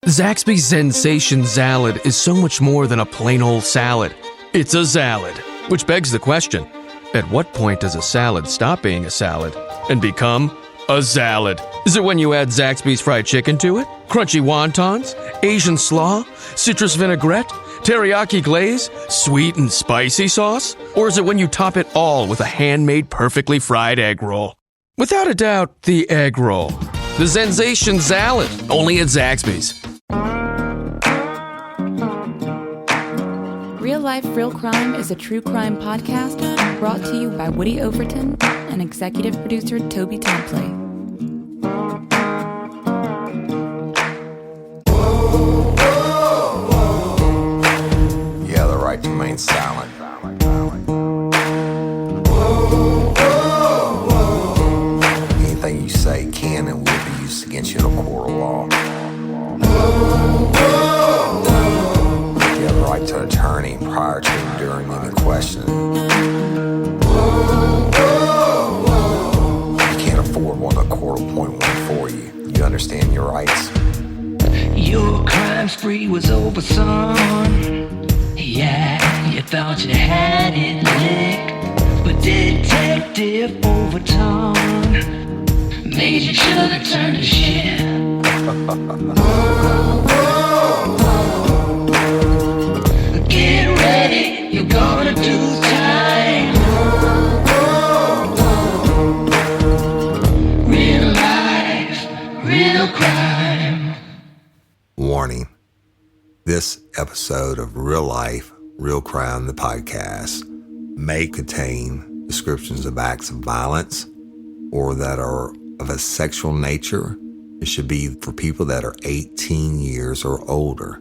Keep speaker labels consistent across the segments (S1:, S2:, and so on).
S1: Zaxby's Sensation Salad is so much more than a plain old salad. It's a salad, which begs the question, at what point does a salad stop being a salad and become a salad? Is it when you add Zaxby's fried chicken to it? Crunchy wontons? Asian slaw? Citrus vinaigrette? Teriyaki glaze? Sweet and spicy sauce? Or is it when you top it all with a handmade perfectly fried egg roll? Without a doubt, the egg roll. The Sensation Salad, only at Zaxby's.
S2: Real Life, Real Crime is a true crime podcast brought to you by Woody Overton and executive producer Toby Templey.
S3: You have the right to remain silent. Anything you say can and will be used against you in a court of law. You have the right to an attorney prior to and during any questioning. You can't afford one, the court will appoint one for you. You understand your rights?
S4: Your crime spree was over, son. Yeah, you thought you had it licked, but Detective Overton made you should have turned to shit. Get ready, you're gonna do time. Real life, real crime.
S3: Warning. This episode of Real Life, Real Crime, the podcast, may contain descriptions of acts of violence or that are of a sexual nature. It should be for people that are 18 years or older.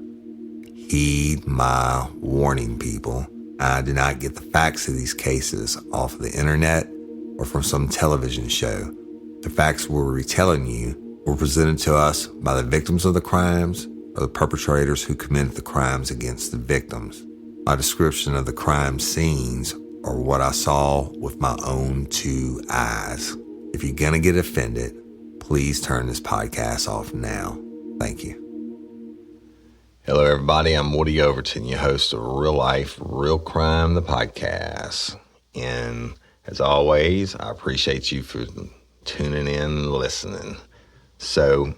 S3: Heed my warning, people. I did not get the facts of these cases off of the internet or from some television show. The facts we're retelling you were presented to us by the victims of the crimes or the perpetrators who committed the crimes against the victims. My description of the crime scenes are what I saw with my own two eyes. If you're gonna get offended, please turn this podcast off now. Thank you. Hello, everybody. I'm Woody Overton, your host of Real Life, Real Crime, the podcast. And as always, I appreciate you for tuning in and listening. So,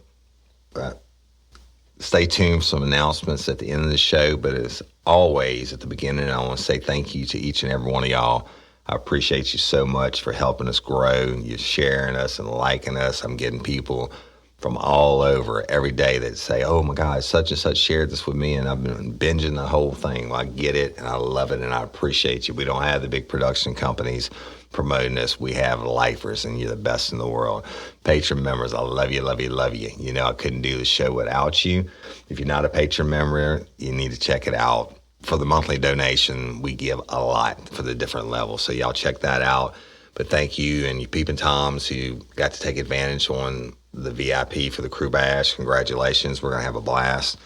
S3: stay tuned for some announcements at the end of the show. But as always, at the beginning, I want to say thank you to each and every one of y'all. I appreciate you so much for helping us grow. You're sharing us and liking us. I'm getting people from all over every day that say, oh my God, such and such shared this with me and I've been binging the whole thing. Well, I get it and I love it and I appreciate you. We don't have the big production companies promoting us. We have lifers and you're the best in the world. Patron members, I love you, love you, love you. You know, I couldn't do the show without you. If you're not a patron member, you need to check it out. For the monthly donation, we give a lot for the different levels. So y'all check that out. But thank you and you peeping Toms who got to take advantage on the VIP for the Crew Bash. Congratulations. We're going to have a blast.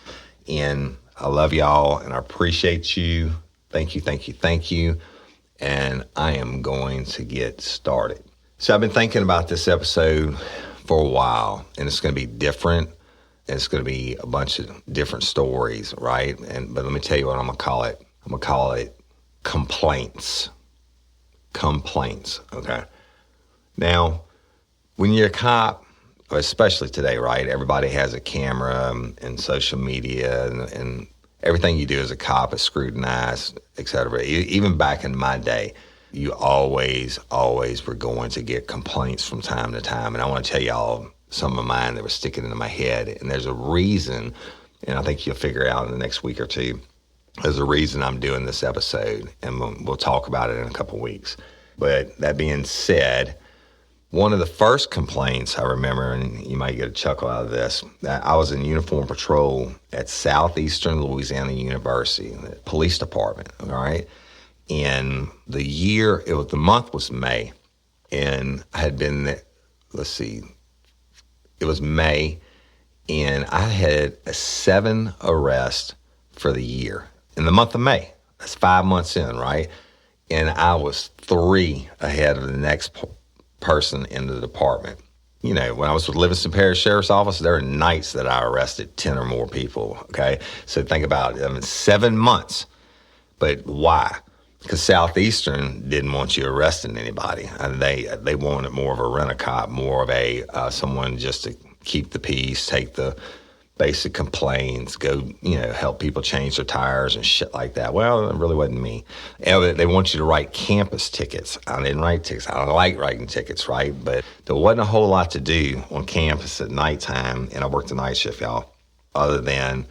S3: And I love y'all and I appreciate you. Thank you, thank you, thank you. And I am going to get started. So I've been thinking about this episode for a while and it's going to be different. It's going to be a bunch of different stories, right? But let me tell you what I'm going to call it. I'm going to call it complaints. Complaints, okay? Now, when you're a cop, especially today, right? Everybody has a camera and social media and everything you do as a cop is scrutinized, et cetera. Even back in my day, you always were going to get complaints from time to time. And I want to tell y'all some of mine that were sticking into my head. And there's a reason, and I think you'll figure out in the next week or two, there's a reason I'm doing this episode. And we'll talk about it in a couple weeks. But that being said, one of the first complaints I remember, and you might get a chuckle out of this, that I was in uniform patrol at Southeastern Louisiana University, the police department, all right? And the month was May, and I had been there, it was May, and I had 7 arrests for the year in the month of May. That's 5 months in, right? And I was 3 ahead of the next person in the department. when I was with Livingston Parish Sheriff's Office, there are nights that I arrested 10 or more people, okay? So think about it. 7 months. But why? Because Southeastern didn't want you arresting anybody. And they wanted more of a rent-a-cop, more of a someone just to keep the peace, take the basic complaints, go, help people change their tires and shit like that. Well, it really wasn't me. And they want you to write campus tickets. I didn't write tickets. I don't like writing tickets, right? But there wasn't a whole lot to do on campus at nighttime, and I worked the night shift, y'all, other than,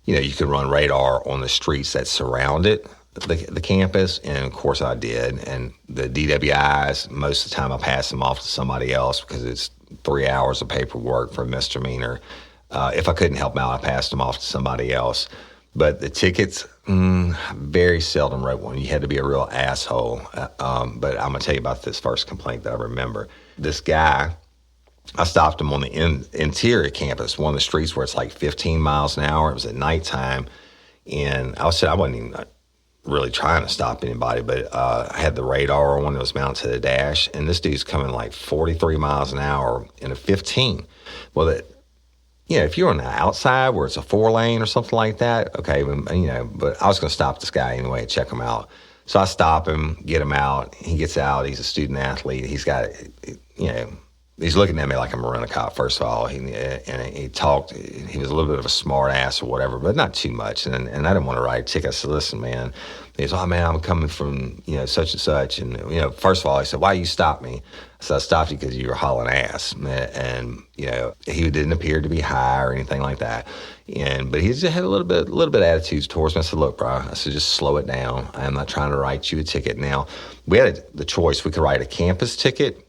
S3: you could run radar on the streets that surround it, the campus, and of course I did. And the DWIs, most of the time I pass them off to somebody else because it's 3 hours of paperwork for a misdemeanor. If I couldn't help them out, I passed them off to somebody else. But the tickets, very seldom wrote one. You had to be a real asshole. But I'm going to tell you about this first complaint that I remember. This guy, I stopped him on the interior campus, one of the streets where it's like 15 miles an hour. It was at nighttime. And I wasn't even really trying to stop anybody, but I had the radar on that was mounted to the dash. And this dude's coming like 43 miles an hour in a 15. Well, if you're on the outside where it's a 4-lane or something like that, okay, but I was going to stop this guy anyway and check him out. So I stop him, get him out. He gets out. He's a student athlete. He's got, he's looking at me like I'm a rent-a-cop, first of all. He talked. He was a little bit of a smart ass or whatever, but not too much. And I didn't want to write a ticket. I said, listen, man. He said, oh, man, I'm coming from, such and such. And, first of all, he said, why you stop me? I said, I stopped you because you were hauling ass. And, he didn't appear to be high or anything like that. But he just had a little bit of attitudes towards me. I said, look, bro, I said, just slow it down. I'm not trying to write you a ticket. Now, we had the choice. We could write a campus ticket,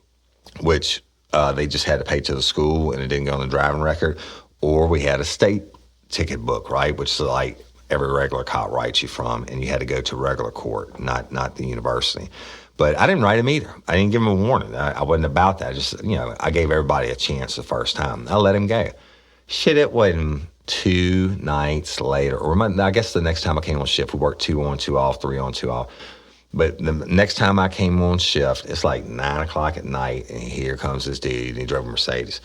S3: which they just had to pay to the school and it didn't go on the driving record, or we had a state ticket book, right, which is like every regular cop writes you from, and you had to go to regular court, not the university. But I didn't write him either. I didn't give him a warning. I wasn't about that. I gave everybody a chance the first time. I let him go. Shit, it wasn't 2 nights later, or I guess the next time I came on shift, we worked 2 on, 2 off, 3 on, 2 off. But the next time I came on shift, it's like 9 o'clock at night, and here comes this dude, and he drove a Mercedes.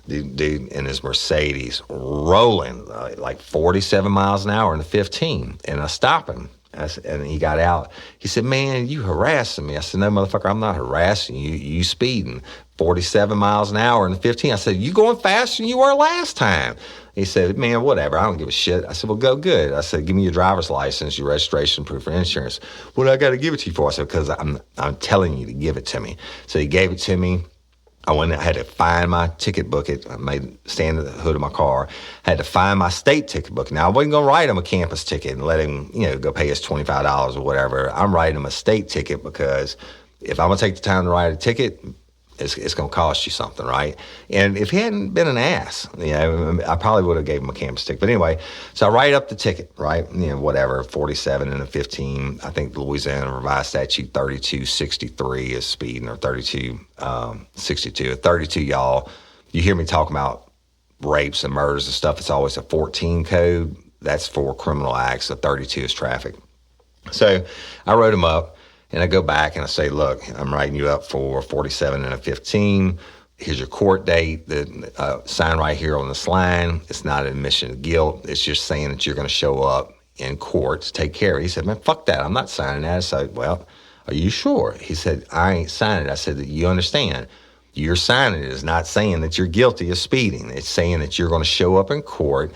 S3: Dude in his Mercedes rolling like 47 miles an hour in the 15, and I stopped him. And he got out. He said, man, you harassing me. I said, no, motherfucker, I'm not harassing you. You speeding 47 miles an hour in the 15. I said, you going faster than you were last time. He said, man, whatever. I don't give a shit. I said, well, go good. I said, give me your driver's license, your registration, proof of insurance. What do I got to give it to you for? I said, because I'm telling you to give it to me. So he gave it to me. I had to find my ticket book. I made stand at the hood of my car. I had to find my state ticket book. Now, I wasn't going to write him a campus ticket and let him, go pay us $25 or whatever. I'm writing him a state ticket because if I'm going to take the time to write a ticket, it's going to cost you something, right? And if he hadn't been an ass, I probably would have gave him a campus ticket. But anyway, so I write up the ticket, right? 47 and a 15. I think the Louisiana Revised Statute 3263 is speeding, or 3262. At 32, y'all, you hear me talking about rapes and murders and stuff. It's always a 14 code. That's for criminal acts. A 32 is traffic. So I wrote him up. And I go back and I say, look, I'm writing you up for 47 and a 15. Here's your court date. The sign right here on this line. It's not an admission of guilt. It's just saying that you're going to show up in court to take care of it. He said, man, fuck that. I'm not signing that. I said, well, are you sure? He said, I ain't signing it. I said, you understand. You're signing it. It's not saying that you're guilty of speeding. It's saying that you're going to show up in court.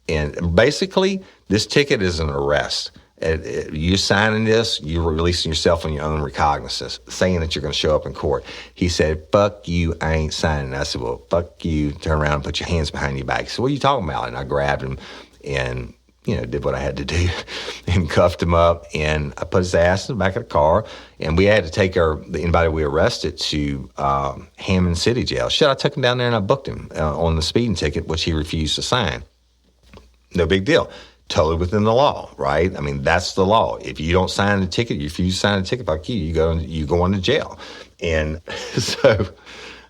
S3: And basically, this ticket is an arrest. You signing this, you're releasing yourself on your own recognizance, saying that you're going to show up in court. He said, fuck you, I ain't signing. I said, well, fuck you, turn around and put your hands behind your back. He said, what are you talking about? And I grabbed him and, did what I had to do and cuffed him up. And I put his ass in the back of the car. And we had to take anybody we arrested to Hammond City Jail. Shit, I took him down there and I booked him on the speeding ticket, which he refused to sign. No big deal. Totally within the law, right? I mean, that's the law. If you don't sign the ticket, you refuse to sign the ticket, fuck you, you go into jail. And so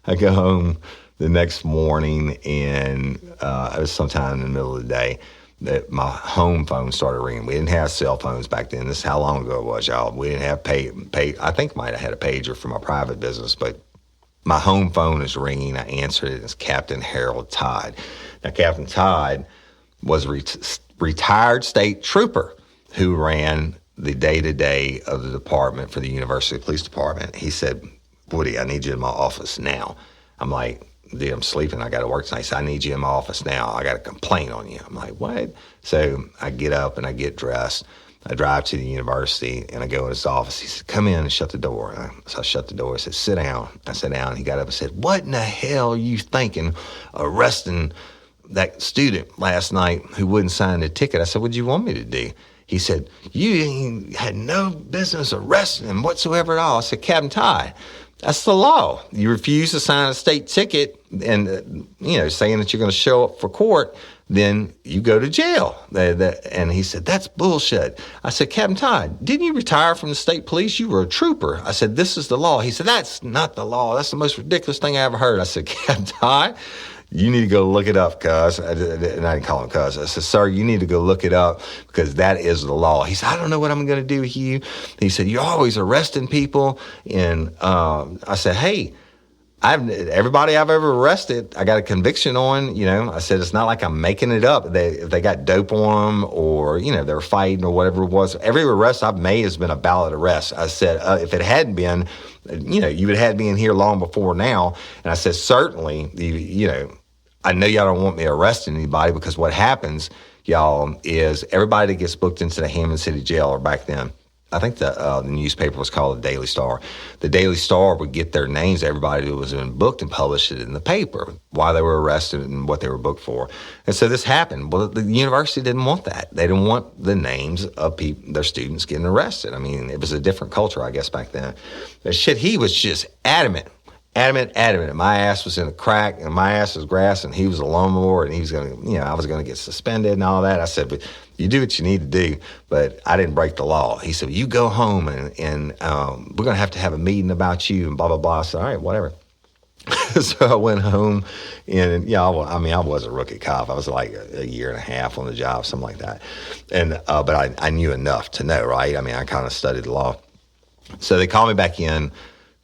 S3: I go home the next morning, and it was sometime in the middle of the day that my home phone started ringing. We didn't have cell phones back then. This is how long ago it was, y'all. We didn't have pay. I think might have had a pager for my private business, but My home phone is ringing. I answered it. It's Captain Harold Todd. Now, Captain Todd was a retired state trooper who ran the day-to-day of the department for the University Police Department. He said, Woody, I need you in my office now. I'm like, dude, I'm sleeping. I got to work tonight. He said, I need you in my office now. I got a complaint on you. I'm like, what? So I get up and I get dressed. I drive to the university and I go in his office. He said, come in and shut the door. So I shut the door. He said, sit down. I sat down. He got up and said, what in the hell are you thinking arresting that student last night who wouldn't sign the ticket? I said, what'd you want me to do? He said, you had no business arresting him whatsoever at all. I said, Captain Todd, that's the law. You refuse to sign a state ticket and, saying that you're going to show up for court, then you go to jail. And he said, that's bullshit. I said, Captain Todd, didn't you retire from the state police? You were a trooper. I said, this is the law. He said, that's not the law. That's the most ridiculous thing I ever heard. I said, Captain Todd, you need to go look it up, cuz. And I didn't call him cuz. I said, sir, you need to go look it up because that is the law. He said, I don't know what I'm going to do with you. He said, you're always arresting people. And I said, hey, everybody I've ever arrested, I got a conviction on. I said, it's not like I'm making it up. If they got dope on them or, they were fighting or whatever it was. Every arrest I've made has been a valid arrest. I said, if it hadn't been, you would have had me in here long before now. And I said, certainly, I know y'all don't want me arresting anybody because what happens, y'all, is everybody that gets booked into the Hammond City Jail, or back then, I think the newspaper was called the Daily Star. The Daily Star would get their names, everybody who was been booked, and publish it in the paper, why they were arrested and what they were booked for. And so this happened. Well, the university didn't want that. They didn't want the names of their students getting arrested. I mean, it was a different culture, I guess, back then. But shit, he was just adamant. And my ass was in a crack, and my ass was grass, and he was a lawnmower, and he was going to, I was going to get suspended and all that. I said, but you do what you need to do, but I didn't break the law. He said, you go home, and we're going to have a meeting about you, and blah, blah, blah. I said, all right, whatever. So I went home, and, I was a rookie cop. I was like a year and a half on the job, something like that. And but I knew enough to know, right? I mean, I kind of studied the law. So they called me back in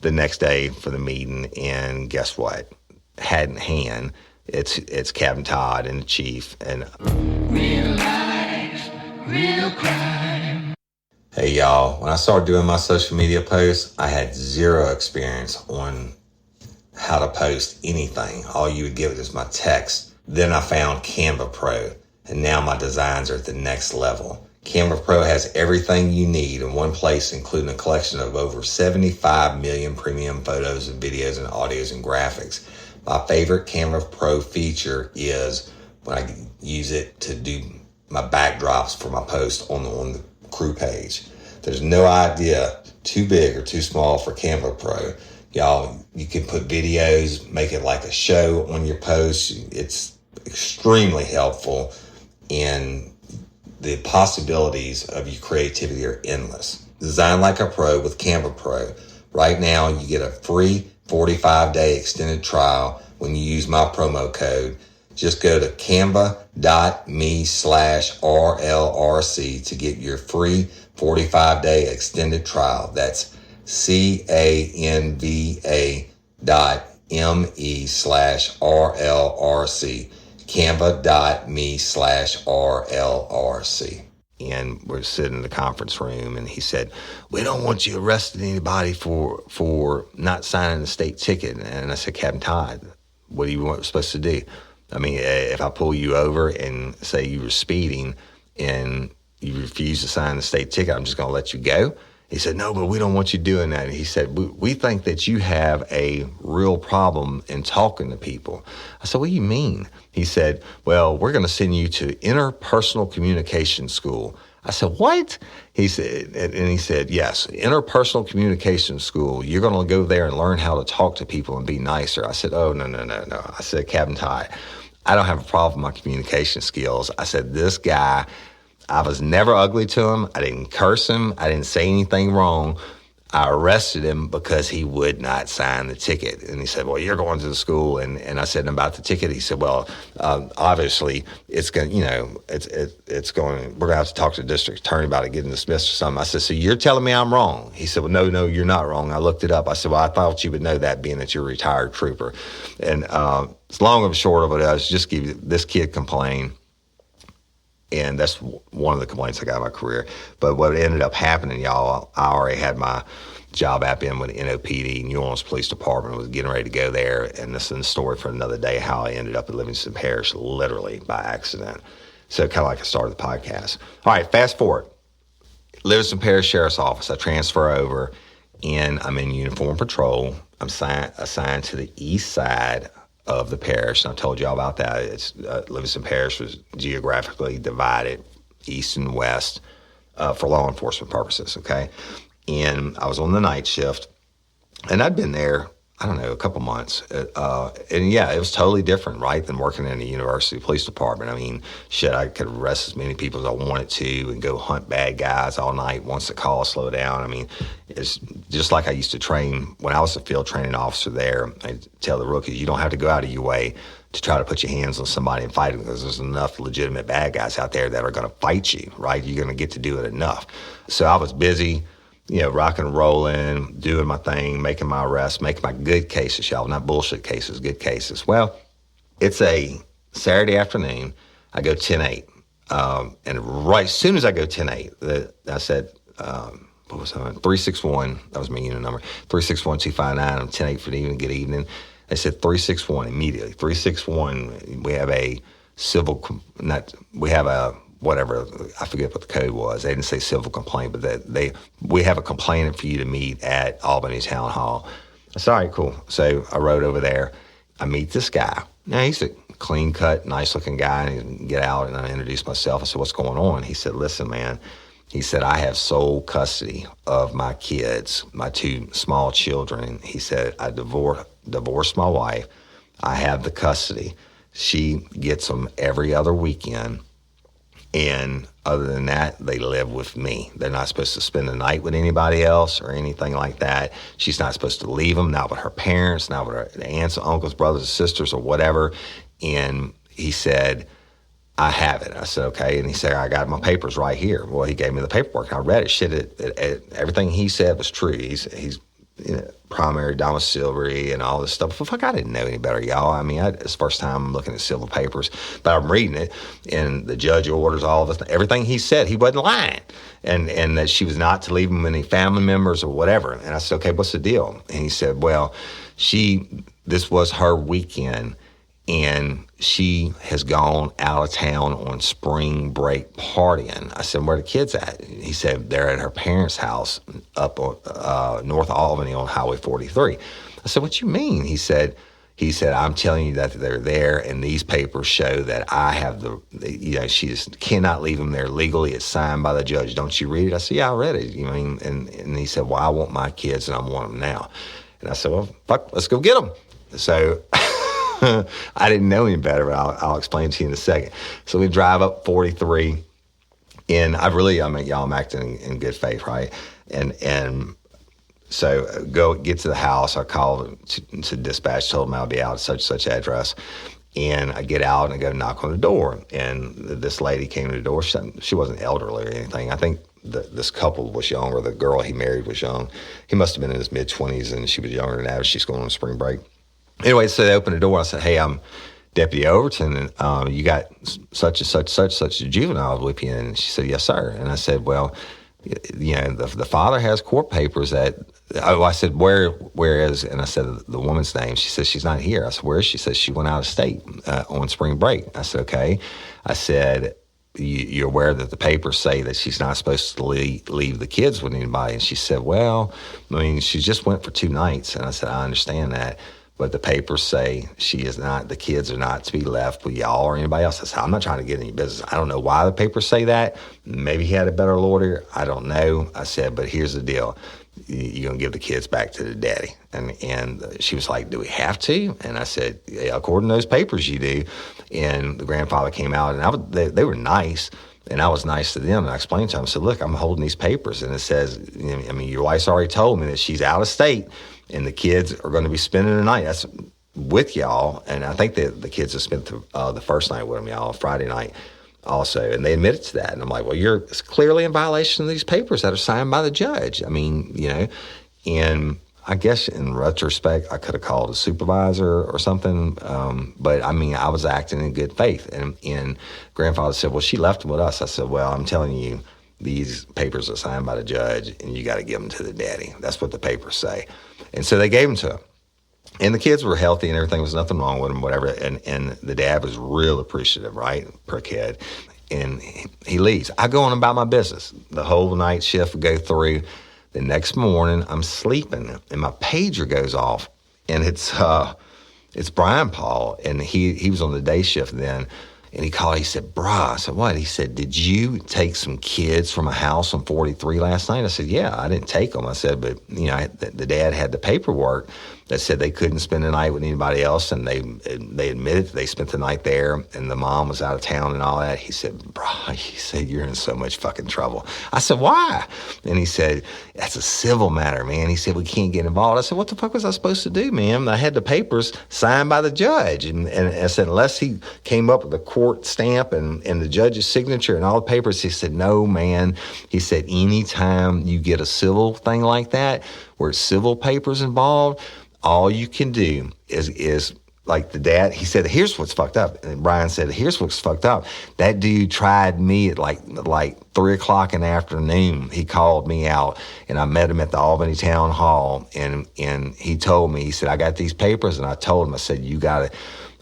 S3: the next day for the meeting, and guess what? Hat in hand, it's Captain Todd and the chief, and
S4: Real life, real crime.
S3: Hey y'all, when I started doing my social media posts, I had zero experience on how to post anything. All you would get is my text. Then I found Canva Pro, and now my designs are at the next level. Canva Pro has everything you need in one place, including a collection of over 75 million premium photos and videos and audios and graphics. My favorite Canva Pro feature is when I use it to do my backdrops for my post on the crew page. There's no idea too big or too small for Canva Pro. Y'all, you can put videos, make it like a show on your post. It's extremely helpful, and the possibilities of your creativity are endless. Design like a pro with Canva Pro. Right now, you get a free 45-day extended trial when you use my promo code. Just go to canva.me/RLRC to get your free 45-day extended trial. That's canva.me/RLRC. Canva.me/RLRC. And we're sitting in the conference room, and he said, we don't want you arresting anybody for not signing the state ticket. And I said, Captain Todd, what are you supposed to do? I mean, if I pull you over and say you were speeding and you refuse to sign the state ticket, I'm just going to let you go? He said, no, but we don't want you doing that. And he said, we think that you have a real problem in talking to people. I said, what do you mean? He said, well, we're going to send you to interpersonal communication school. I said, what? He said, yes, interpersonal communication school. You're going to go there and learn how to talk to people and be nicer. I said, oh, no. I said, Captain Todd, I don't have a problem with my communication skills. I said, this guy, I was never ugly to him. I didn't curse him. I didn't say anything wrong. I arrested him because he would not sign the ticket. And he said, well, you're going to the school. And I said about the ticket. He said, well, obviously it's going, it's going, we're going to have to talk to the district attorney about it getting dismissed or something. I said, so you're telling me I'm wrong? He said, well, no, you're not wrong. I looked it up. I said, well, I thought you would know that being that you're a retired trooper. And as long and short of it, I was just give you, this kid complained. And that's one of the complaints I got in my career. But what ended up happening, y'all, I already had my job app in with the NOPD, New Orleans Police Department, was getting ready to go there. And this is the story for another day, how I ended up at Livingston Parish, literally by accident. So kind of like I started the podcast. All right, fast forward. Livingston Parish Sheriff's Office. I transfer over, and I'm in uniform patrol. I'm assigned to the east side of the parish, and I told you all about that. It's Livingston Parish was geographically divided east and west for law enforcement purposes, okay? And I was on the night shift, and I'd been there, I don't know, a couple months. And yeah, it was totally different, right, than working in the university police department. I mean, shit, I could arrest as many people as I wanted to and go hunt bad guys all night once the call slowed down. I mean, it's just like I used to train when I was a field training officer there. I tell the rookies, you don't have to go out of your way to try to put your hands on somebody and fight them, because there's enough legitimate bad guys out there that are going to fight you, right? You're going to get to do it enough. So I was busy, rocking and rolling, doing my thing, making my arrests, making my good cases, y'all, not bullshit cases, good cases. Well, it's a Saturday afternoon. I go 10-8. And right as soon as I go 10-8, I said, what was I? 361, that was my unit number, 361-259. I'm 10-8 for the evening, good evening. They said 361 immediately. 361, we have a whatever, I forget what the code was. They didn't say civil complaint, but we have a complainant for you to meet at Albany Town Hall. I said, all right, cool. So I rode over there. I meet this guy. Now, he's a clean-cut, nice-looking guy, and he get out, and I introduced myself. I said, what's going on? He said, listen, man. He said, I have sole custody of my kids, my two small children. He said, I divorced my wife. I have the custody. She gets them every other weekend. And other than that, they live with me. They're not supposed to spend the night with anybody else or anything like that. She's not supposed to leave them, not with her parents, not with her aunts, uncles, brothers, and sisters, or whatever. And he said, I have it. I said, okay. And he said, I got my papers right here. Well, he gave me the paperwork. I read it. Everything he said was true. He's primary domiciliary and all this stuff. Well, fuck, I didn't know any better, y'all. I mean, it's the first time I'm looking at civil papers, but I'm reading it, and the judge orders all this. Everything he said, he wasn't lying, and that she was not to leave him any family members or whatever. And I said, okay, what's the deal? And he said, well, this was her weekend, and she has gone out of town on spring break partying. I said, where are the kids at? He said, they're at her parents' house up on North Albany on Highway 43. I said, what you mean? He said, I'm telling you that they're there, and these papers show that I have she just cannot leave them there legally. It's signed by the judge. Don't you read it? I said, yeah, I read it. And he said, well, I want my kids, and I want them now. And I said, well, fuck, let's go get them. So I didn't know any better, but I'll explain to you in a second. So we drive up 43, and I'm acting in good faith, right? And so get to the house. I called to dispatch, told them I'll be out at such address. And I get out and I go knock on the door. And this lady came to the door. She wasn't elderly or anything. I think this couple was young, or the girl he married was young. He must have been in his mid-20s, and she was younger than that. She's going on spring break. Anyway, so they opened the door. I said, hey, I'm Deputy Overton, and you got such a juvenile with you. And she said, yes, sir. And I said, well, the father has court papers that, I said, where is, and I said, the woman's name. She said, she's not here. I said, where is she? She says, she went out of state on spring break. I said, okay. I said, you're aware that the papers say that she's not supposed to leave the kids with anybody? And she said, well, I mean, she just went for 2 nights. And I said, I understand that. But the papers say the kids are not to be left with y'all or anybody else. I said, I'm not trying to get any business. I don't know why the papers say that. Maybe he had a better lawyer. I don't know. I said, but here's the deal. you're going to give the kids back to the daddy. And she was like, do we have to? And I said, yeah, according to those papers, you do. And the grandfather came out, and they were nice. And I was nice to them, and I explained to them, I said, look, I'm holding these papers, and it says, I mean, your wife's already told me that she's out of state, and the kids are going to be spending the night. That's with y'all. And I think that the kids have spent the first night with them, y'all, Friday night also. And they admitted to that. And I'm like, well, you're clearly in violation of these papers that are signed by the judge. I mean, and I guess in retrospect, I could have called a supervisor or something. But I mean, I was acting in good faith. And grandfather said, well, she left them with us. I said, well, I'm telling you, these papers are signed by the judge, and you got to give them to the daddy. That's what the papers say. And so they gave them to him. And the kids were healthy and everything, was nothing wrong with them, whatever. And the dad was real appreciative, right, per kid. And he leaves. I go on about my business. The whole night shift would go through. The next morning, I'm sleeping, and my pager goes off, and it's Brian Paul, and he was on the day shift then, and he called. He said, "Bruh," I said, "What?" He said, "Did you take some kids from a house on 43 last night?" I said, "Yeah, I didn't take them." I said, "But the dad had the paperwork that said they couldn't spend the night with anybody else, and they admitted they spent the night there, and the mom was out of town and all that." He said, "Bro," he said, "you're in so much fucking trouble." I said, "Why?" And he said, "That's a civil matter, man." He said, "We can't get involved." I said, "What the fuck was I supposed to do, man? I had the papers signed by the judge." And I said, unless he came up with a court stamp and the judge's signature and all the papers, he said, "No, man." He said, "Anytime you get a civil thing like that, where it's civil papers involved, all you can do is like the dad," he said, "Here's what's fucked up." And Brian said, "Here's what's fucked up. That dude tried me at like 3:00 in the afternoon. He called me out, and I met him at the Albany Town Hall, and he told me, he said, I got these papers," and I told him, I said,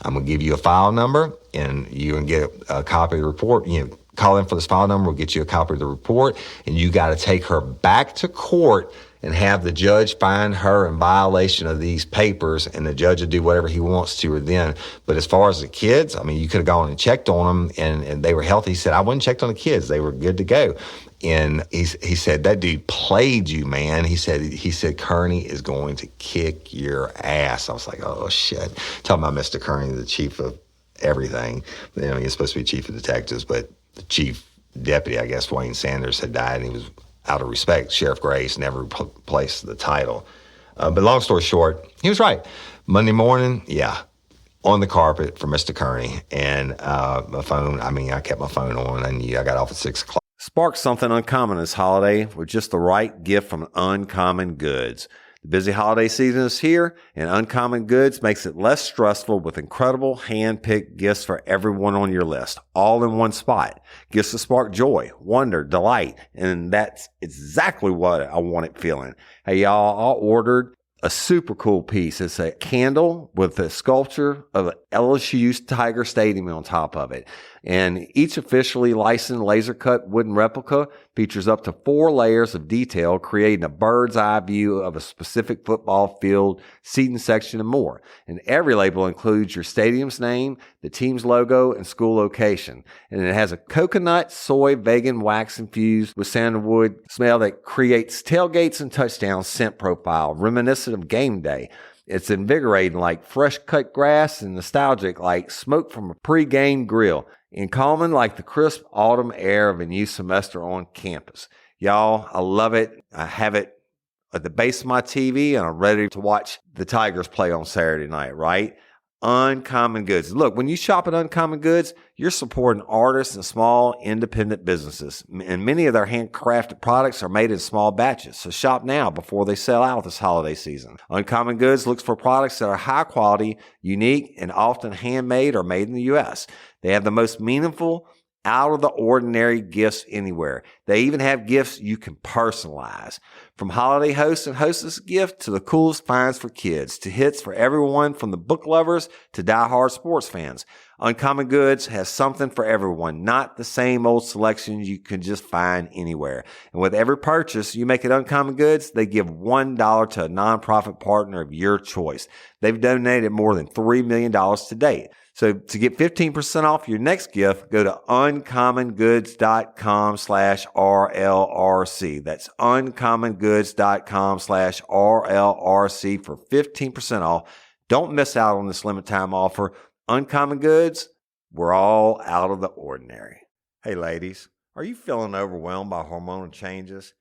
S3: I'm going to give you a file number, and you can get a copy of the report. Call in for this file number. We'll get you a copy of the report, and you got to take her back to court and have the judge find her in violation of these papers, and the judge will do whatever he wants to her then. But as far as the kids, I mean, you could have gone and checked on them, and they were healthy. He said, "I went and checked on the kids. They were good to go." And he said, "That dude played you, man." He said, "Kearney is going to kick your ass." I was like, oh, shit. Talking about Mr. Kearney, the chief of everything. He's supposed to be chief of detectives, but the chief deputy, I guess, Wayne Sanders, had died, and he was, out of respect, Sheriff Grace never replaced the title. But long story short, he was right. Monday morning, on the carpet for Mr. Kearney. And my phone, I kept my phone on. I got off at 6 o'clock.
S5: Spark something uncommon this holiday with just the right gift from Uncommon Goods. The busy holiday season is here, and Uncommon Goods makes it less stressful with incredible hand-picked gifts for everyone on your list, all in one spot. Gifts that spark joy, wonder, delight, and that's exactly what I wanted feeling. Hey, y'all, I ordered a super cool piece. It's a candle with a sculpture of an LSU's Tiger Stadium on top of it. And each officially licensed laser-cut wooden replica features up to 4 layers of detail, creating a bird's eye view of a specific football field, seating section, and more. And every label includes your stadium's name, the team's logo, and school location. And it has a coconut, soy, vegan wax infused with sandalwood smell that creates tailgates and touchdowns scent profile, reminiscent of game day. It's invigorating like fresh cut grass and nostalgic like smoke from a pre-game grill, and calming like the crisp autumn air of a new semester on campus. Y'all, I love it. I have it at the base of my TV, and I'm ready to watch the Tigers play on Saturday night, right? Uncommon Goods. Look, when you shop at Uncommon Goods, you're supporting artists and small independent businesses. And many of their handcrafted products are made in small batches. So shop now before they sell out this holiday season. Uncommon Goods looks for products that are high quality, unique, and often handmade or made in the U.S. They have the most meaningful, out of the ordinary gifts anywhere. They even have gifts you can personalize. From holiday hosts and hostess gift to the coolest finds for kids to hits for everyone from the book lovers to diehard sports fans. Uncommon Goods has something for everyone, not the same old selections you can just find anywhere. And with every purchase you make at Uncommon Goods, they give $1 to a nonprofit partner of your choice. They've donated more than $3 million to date. So to get 15% off your next gift, go to uncommongoods.com/RLRC. That's uncommongoods.com/RLRC for 15% off. Don't miss out on this limited time offer. Uncommon Goods, we're all out of the ordinary. Hey ladies, are you feeling overwhelmed by hormonal changes?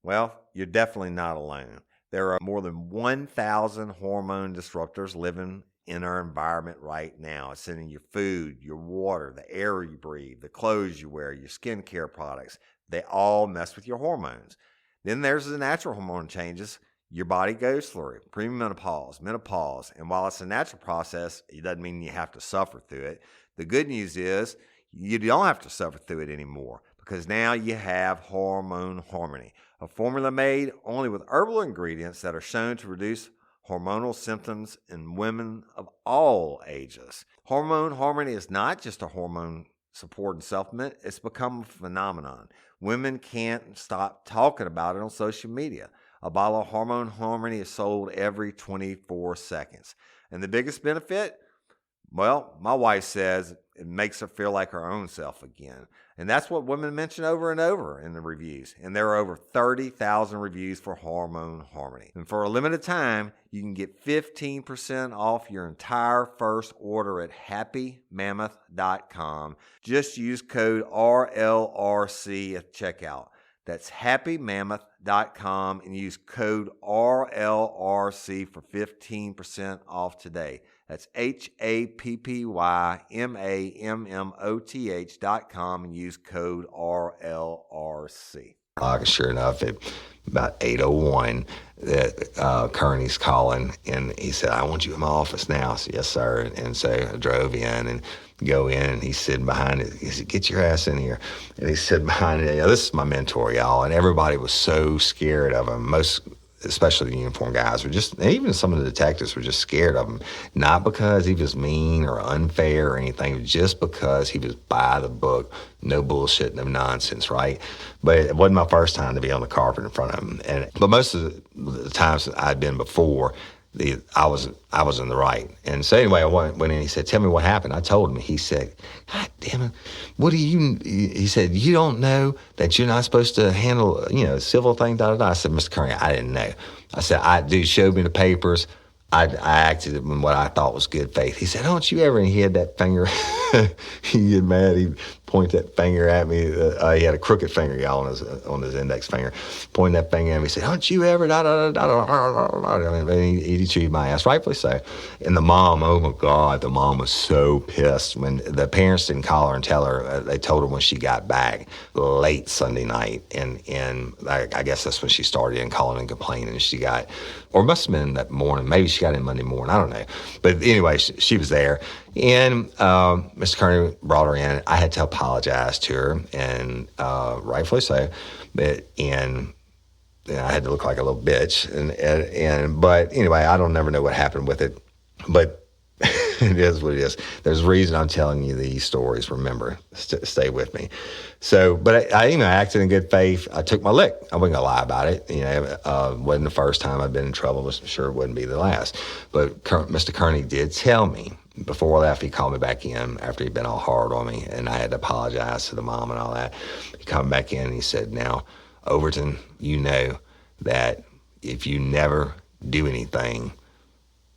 S5: Well, you're definitely not alone. There are more than 1,000 hormone disruptors living in our environment right now. It's in your food, your water, the air you breathe, the clothes you wear, your skincare products. They all mess with your hormones. Then there's the natural hormone changes your body goes through, premenopause, menopause. And while it's a natural process, it doesn't mean you have to suffer through it. The good news is you don't have to suffer through it anymore, because now you have Hormone Harmony, a formula made only with herbal ingredients that are shown to reduce hormonal symptoms in women of all ages. Hormone Harmony is not just a hormone support and supplement. It's become a phenomenon. Women can't stop talking about it on social media. A bottle of Hormone Harmony is sold every 24 seconds. And the biggest benefit? Well, my wife says it makes her feel like her own self again. And that's what women mention over and over in the reviews. And there are over 30,000 reviews for Hormone Harmony. And for a limited time, you can get 15% off your entire first order at happymammoth.com. Just use code RLRC at checkout. That's happymammoth.com and use code RLRC for 15% off today. That's happymammoth.com and use code RLRC.
S3: Sure enough, at about 8:01, that Kearney's calling, and he said, "I want you in my office now." I said, "Yes, sir." And so I drove in and go in, and he's sitting behind it. He said, "Get your ass in here." And he's sitting behind it. This is my mentor, y'all, and everybody was so scared of him. Especially the uniform guys were just, even some of the detectives were just scared of him. Not because he was mean or unfair or anything, just because he was by the book. No bullshit, no nonsense, right? But it wasn't my first time to be on the carpet in front of him. But most of the times that I'd been before, I was in the right. And so anyway, I went in, he said, "Tell me what happened." I told him. He said, "God damn it, he said, "You don't know that you're not supposed to handle, civil thing, da da da." I said, "Mr. Kearney, I didn't know." I said, "Dude showed me the papers. I acted in what I thought was good faith." He said, "Don't you ever," and he had that finger, he'd get mad, he'd point that finger at me. He had a crooked finger, y'all, on his index finger, pointing that finger at me. He said, "Don't you ever, da da da da da." And he chewed my ass, rightfully so. And the mom, oh my God, the mom was so pissed when the parents didn't call her and tell her. They told her when she got back late Sunday night, and I guess that's when she started in calling and complaining. She got, or must have been that morning, maybe she got in Monday morning, I don't know. But anyway, she was there, and Mr. Kearney brought her in. I had to apologize to her, and rightfully so. But I had to look like a little bitch, but anyway, I don't never know what happened with it, but it is what it is. There's a reason I'm telling you these stories. Remember, stay with me. So, but I acted in good faith. I took my lick. I wasn't gonna lie about it. Wasn't the first time I've been in trouble. I'm sure it wouldn't be the last. But Mr. Kearney did tell me before I left. He called me back in after he'd been all hard on me, and I had to apologize to the mom and all that. He called back in and he said, "Now, Overton, you know that if you never do anything,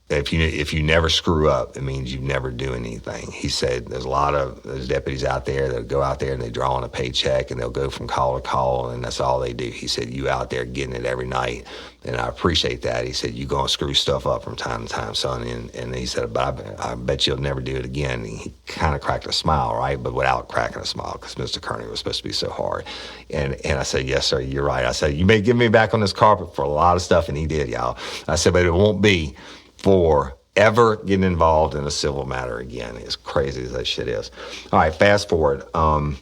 S3: if you never screw up, it means you never do anything." He said there's a lot of those deputies out there that go out there and they draw on a paycheck and they'll go from call to call, and that's all they do. He said, "You out there getting it every night, and I appreciate that." He said, "You gonna screw stuff up from time to time, son." And he said, "But I bet you'll never do it again." And he kind of cracked a smile, right? But without cracking a smile, because Mr. Kearney was supposed to be so hard. And I said, "Yes, sir, you're right." I said, "You may get me back on this carpet for a lot of stuff," and he did, y'all. I said, "But it won't be for ever getting involved in a civil matter again." As crazy as that shit is. All right, fast forward. I'll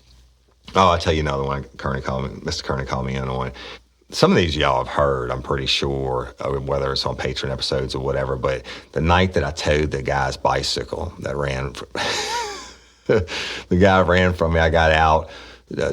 S3: tell you another one. Mr. Kearney called me in on. Some of these y'all have heard, I'm pretty sure, whether it's on Patreon episodes or whatever, but the night that I towed the guy's bicycle that ran, the guy ran from me, I got out,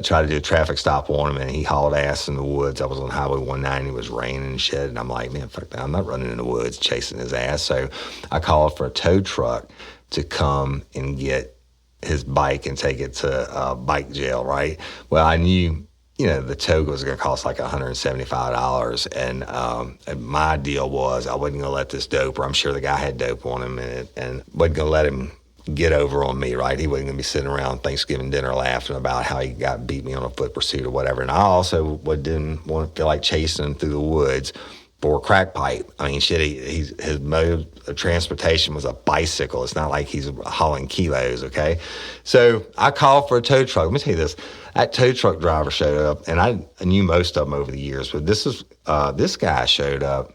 S3: try to do a traffic stop on him, and he hauled ass in the woods. I was on Highway 190, it was raining and shit, and I'm like, man, fuck that, I'm not running in the woods chasing his ass. So I called for a tow truck to come and get his bike and take it to bike jail, right? Well, I knew, the tow was going to cost like $175, and my deal was I wasn't going to let this doper, I'm sure the guy had dope on him, and wasn't going to let him get over on me, right? He wasn't going to be sitting around Thanksgiving dinner laughing about how he beat me on a foot pursuit or whatever. And I also didn't want to feel like chasing him through the woods for a crack pipe. I mean, shit, his mode of transportation was a bicycle. It's not like he's hauling kilos, okay? So I called for a tow truck. Let me tell you this. That tow truck driver showed up, and I knew most of them over the years, but this guy showed up.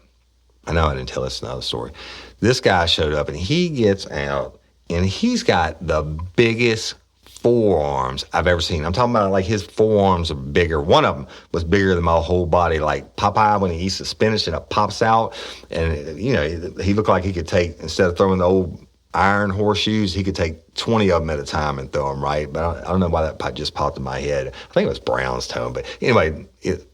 S3: I know I didn't tell this another story. This guy showed up, and he gets out, and he's got the biggest forearms I've ever seen. I'm talking about like his forearms are bigger. One of them was bigger than my whole body, like Popeye when he eats the spinach and it pops out. And, he looked like he could take, instead of throwing the old iron horseshoes, he could take 20 of them at a time and throw them, right? But I don't know why that just popped in my head. I think it was Brown's tone. But anyway,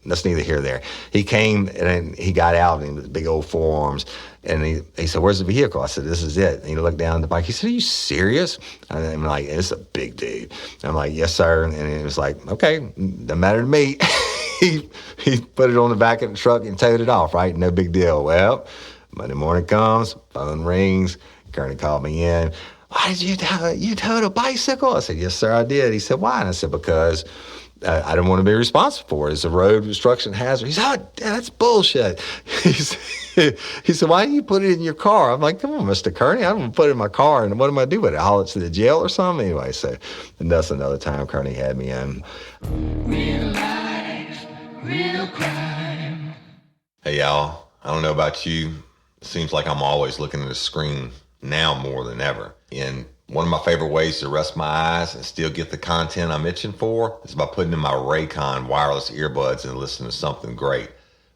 S3: that's neither here nor there. He came and then he got out and he was big old forearms. And he said, where's the vehicle? I said, this is it. And he looked down at the bike. He said, are you serious? And I'm like, it's a big dude. And I'm like, yes, sir. And he was like, okay, doesn't matter to me. he put it on the back of the truck and towed it off, right? No big deal. Well, Monday morning comes, phone rings. Kearney called me in. Why did you towed a bicycle? I said, yes, sir, I did. He said, why? And I said, because I didn't want to be responsible for it. It's a road obstruction hazard. He said, oh, that's bullshit. He said, why didn't you put it in your car? I'm like, come on, Mr. Kearney, I don't want to put it in my car. And what am I do with it? Haul it to the jail or something? Anyway, so and that's another time Kearney had me in.
S4: Real life, real crime.
S3: Hey, y'all, I don't know about you. It seems like I'm always looking at the screen now more than ever. And one of my favorite ways to rest my eyes and still get the content I'm itching for is by putting in my Raycon wireless earbuds and listening to something great.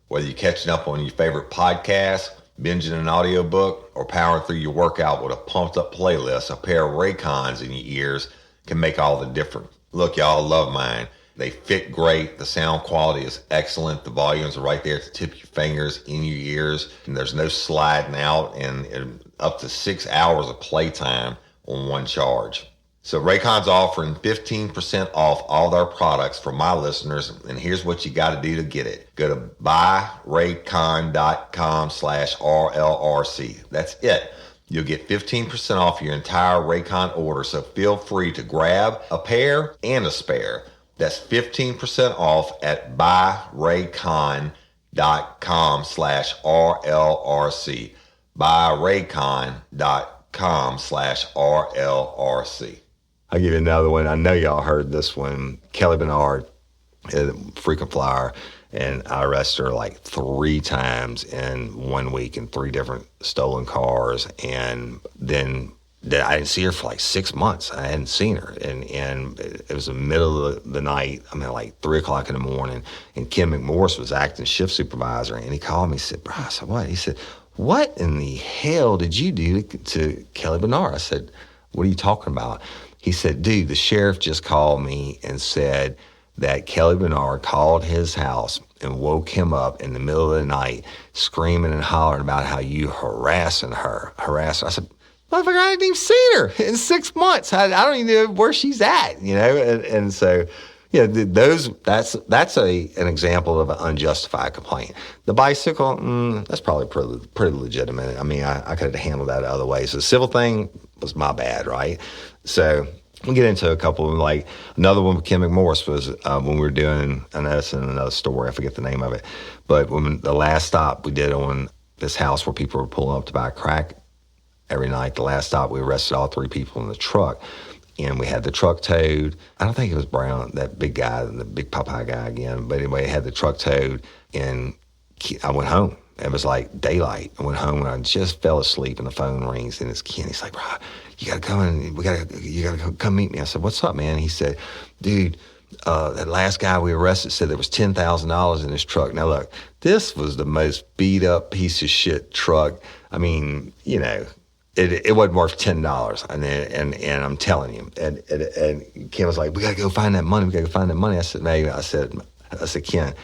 S3: Whether you're catching up on your favorite podcast, binging an audiobook, or powering through your workout with a pumped up playlist, a pair of Raycons in your ears can make all the difference. Look, y'all, love mine. They fit great. The sound quality is excellent. The volumes are right there at the tip of your fingers, in your ears, and there's no sliding out, and up to 6 hours of playtime on one charge. So Raycon's offering 15% off all their products for my listeners, and here's what you got to do to get it. Go to buyraycon.com/RLRC. That's it. You'll get 15% off your entire Raycon order, so feel free to grab a pair and a spare. That's 15% off at buyraycon.com/RLRC. buyraycon.com/RLRC. I'll give you another one. I know y'all heard this one. Kelly Bernard, frequent flyer, and I arrested her like 3 times in 1 week in 3 different stolen cars. And then I didn't see her for like 6 months. I hadn't seen her. And it was the middle of the night. I mean, like 3 o'clock in the morning. And Kim McMorris was acting shift supervisor. And he called me and said, bro, I said, what? He said, what in the hell did you do to Kelly Bernard? I said, what are you talking about? He said, dude, the sheriff just called me and said that Kelly Bernard called his house and woke him up in the middle of the night screaming and hollering about how you harassing her. I said, motherfucker, I hadn't even seen her in 6 months. I don't even know where she's at, And so, that's an example of an unjustified complaint. The bicycle, that's probably pretty legitimate. I mean, I could have handled that other ways. The civil thing was my bad, right? So we'll get into a couple of them. Like another one with Kim McMorris was when we were doing, I know it's in another story, I forget the name of it, but when the last stop we did on this house where people were pulling up to buy crack every night, the last stop we arrested all 3 people in the truck. And we had the truck towed. I don't think it was Brown, that big guy, the big Popeye guy again. But anyway, I had the truck towed, and I went home. It was like daylight. I went home, and I just fell asleep, and the phone rings, and it's Ken. He's like, bro, you got to come in. You got to come meet me. I said, what's up, man? He said, dude, that last guy we arrested said there was $10,000 in his truck. Now, look, this was the most beat-up piece of shit truck. I mean, it wasn't worth $10. And I'm telling you, and Ken was like, we got to go find that money. I said, maybe. I said, Ken,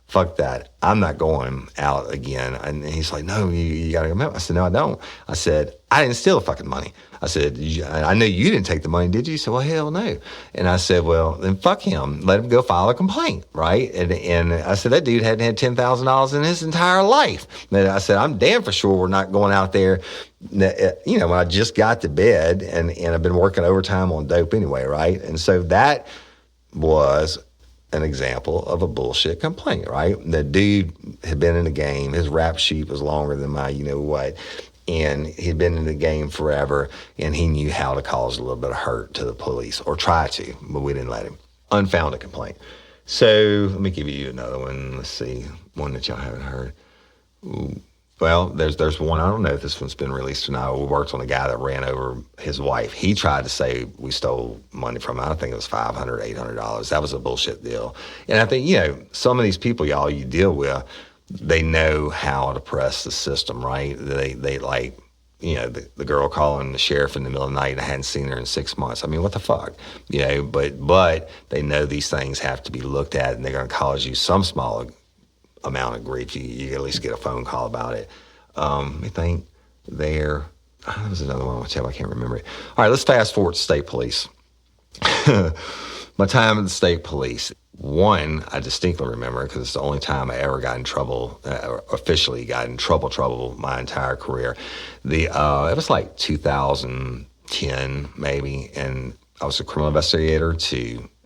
S3: fuck that. I'm not going out again. And he's like, no, you got to go. I said, no, I don't. I said, I didn't steal the fucking money. I said, I know you didn't take the money, did you? He said, well, hell no. And I said, well, then fuck him. Let him go file a complaint, right? And I said, that dude hadn't had $10,000 in his entire life. And I said, I'm damn for sure we're not going out there, when I just got to bed and I've been working overtime on dope anyway, right? And so that was an example of a bullshit complaint, right? The dude had been in the game. His rap sheet was longer than my you-know-what. And he'd been in the game forever, and he knew how to cause a little bit of hurt to the police, or try to, but we didn't let him. Unfounded complaint. So let me give you another one. Let's see, one that y'all haven't heard. Ooh. Well, there's one. I don't know if this one's been released or not. We worked on a guy that ran over his wife. He tried to say we stole money from him. I think it was $500, $800. That was a bullshit deal. And I think, some of these people, y'all, you deal with, they know how to press the system, right? They like, the girl calling the sheriff in the middle of the night, and I hadn't seen her in 6 months. I mean, what the fuck? But they know these things have to be looked at, and they're going to cause you some small amount of grief. You at least get a phone call about it. I think there was another one I can't remember it. All right, let's fast forward to state police. My time at the state police. One, I distinctly remember, because it's the only time I ever got in trouble, officially got in trouble my entire career. It was like 2010 maybe, and I was a criminal investigator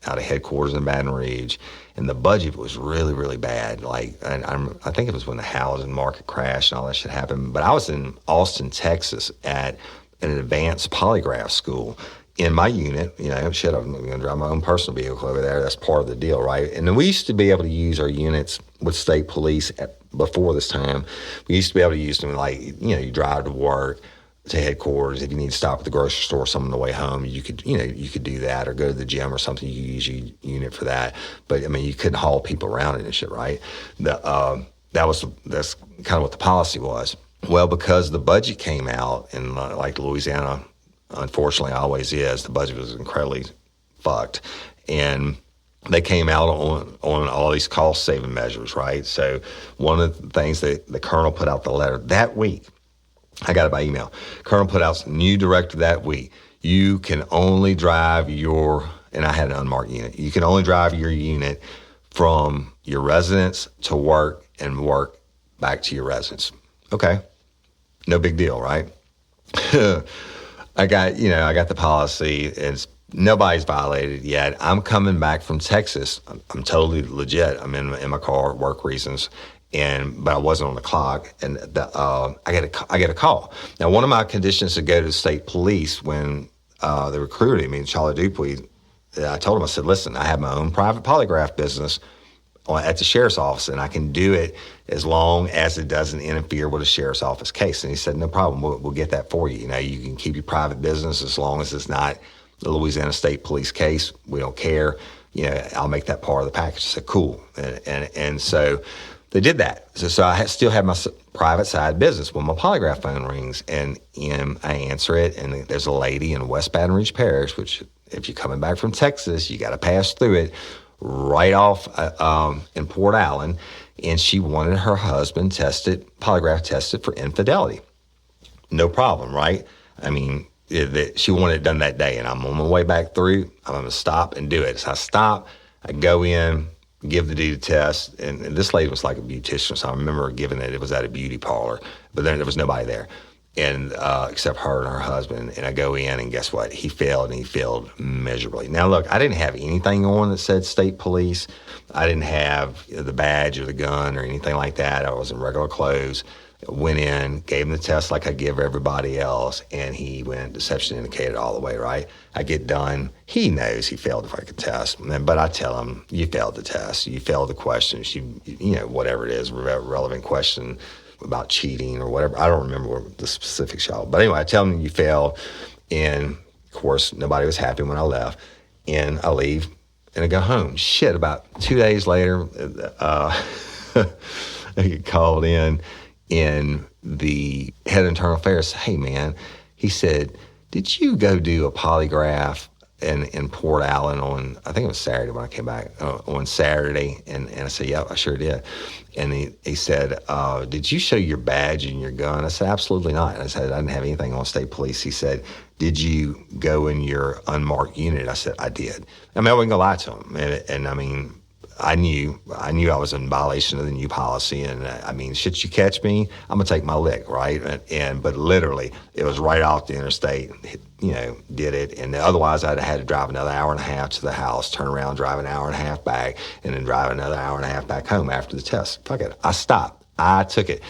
S3: out of headquarters in Baton Rouge, and the budget was really, really bad. I think it was when the housing market crashed and all that shit happened. But I was in Austin, Texas, at an advanced polygraph school. In my unit, I'm going to drive my own personal vehicle over there. That's part of the deal, right? And then we used to be able to use our units with state police before this time. We used to be able to use them you drive to work, to headquarters. If you need to stop at the grocery store, some on the way home, you could do that, or go to the gym or something. You use your unit for that. But you couldn't haul people around it and shit, right? That's kind of what the policy was. Well, because the budget came out in Louisiana, unfortunately always is, the budget was incredibly fucked, and they came out on all these cost saving measures, right? So one of the things that the colonel put out the letter that week, I got it by email. Colonel put out some new directive that week. You can only drive and I had an unmarked unit. You can only drive your unit from your residence to work, and work back to your residence. Okay. No big deal, right? I got the policy. Nobody's violated yet. I'm coming back from Texas. I'm totally legit. I'm in my car, work reasons, but I wasn't on the clock. And I get a call. Now, one of my conditions to go to the state police when they recruited me in Charlotte Dupuy, I told them, I said, listen, I have my own private polygraph business at the sheriff's office, and I can do it as long as it doesn't interfere with a sheriff's office case. And he said, no problem, we'll get that for you. You can keep your private business as long as it's not the Louisiana State Police case. We don't care. I'll make that part of the package. I said, cool. And so they did that. So I still have my private side business when my polygraph phone rings, and I answer it, and there's a lady in West Baton Rouge Parish, which if you're coming back from Texas, you got to pass through it, right off in Port Allen, and she wanted her husband polygraph tested for infidelity. No problem, right? She wanted it done that day, and I'm on my way back through. I'm going to stop and do it. So I stop, I go in, give the dude a test, and this lady was like a beautician, so I remember giving it. It was at a beauty parlor, but then there was nobody there, and except her and her husband. And I go in, and guess what? He failed, and he failed miserably. Now, look, I didn't have anything on that said state police. I didn't have the badge or the gun or anything like that. I was in regular clothes. Went in, gave him the test like I give everybody else, and he went deception indicated all the way, right? I get done. He knows he failed the fucking test, but I tell him, you failed the test. You failed the questions. Whatever it is, relevant question about cheating or whatever. I don't remember the specifics, y'all. But anyway, I tell him you failed, and of course, nobody was happy when I left. And I leave, and I go home. Shit, about 2 days later, I get called in, and the head of internal affairs said, hey, man, he said, did you go do a polygraph in Port Allen on, I think it was Saturday when I came back, on Saturday? And I said, yeah, I sure did. And he said, did you show your badge and your gun? I said, absolutely not. And I said, I didn't have anything on state police. He said, did you go in your unmarked unit? I said, I did. I mean, I wasn't gonna lie to him. And I mean, I knew I was in violation of the new policy, and I mean, shit, you catch me, I'm gonna take my lick, right? But literally, it was right off the interstate, did it, and otherwise I'd have had to drive another hour and a half to the house, turn around, drive an hour and a half back, and then drive another hour and a half back home after the test. Fuck it, I stopped, I took it.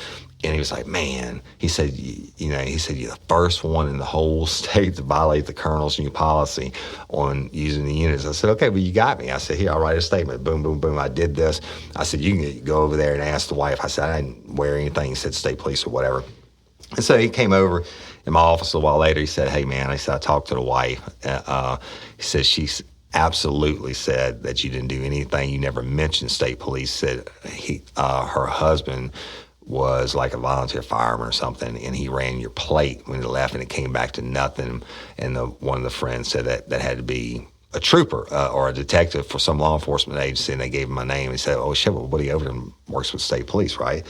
S3: And he was like, man, he said, you're the first one in the whole state to violate the colonel's new policy on using the units. I said, okay, well, you got me. I said, here, I'll write a statement. Boom, boom, boom. I did this. I said, you can go over there and ask the wife. I said, I didn't wear anything. He said, state police or whatever. And so he came over in my office a while later. He said, hey, man, I talked to the wife. He said, she's absolutely said that you didn't do anything. You never mentioned state police. Said her husband was like a volunteer fireman or something, and he ran your plate when he left, and it came back to nothing. And one of the friends said that had to be a trooper or a detective for some law enforcement agency, and they gave him my name. And he said, oh, shit, well, Woody Overton works with state police, right?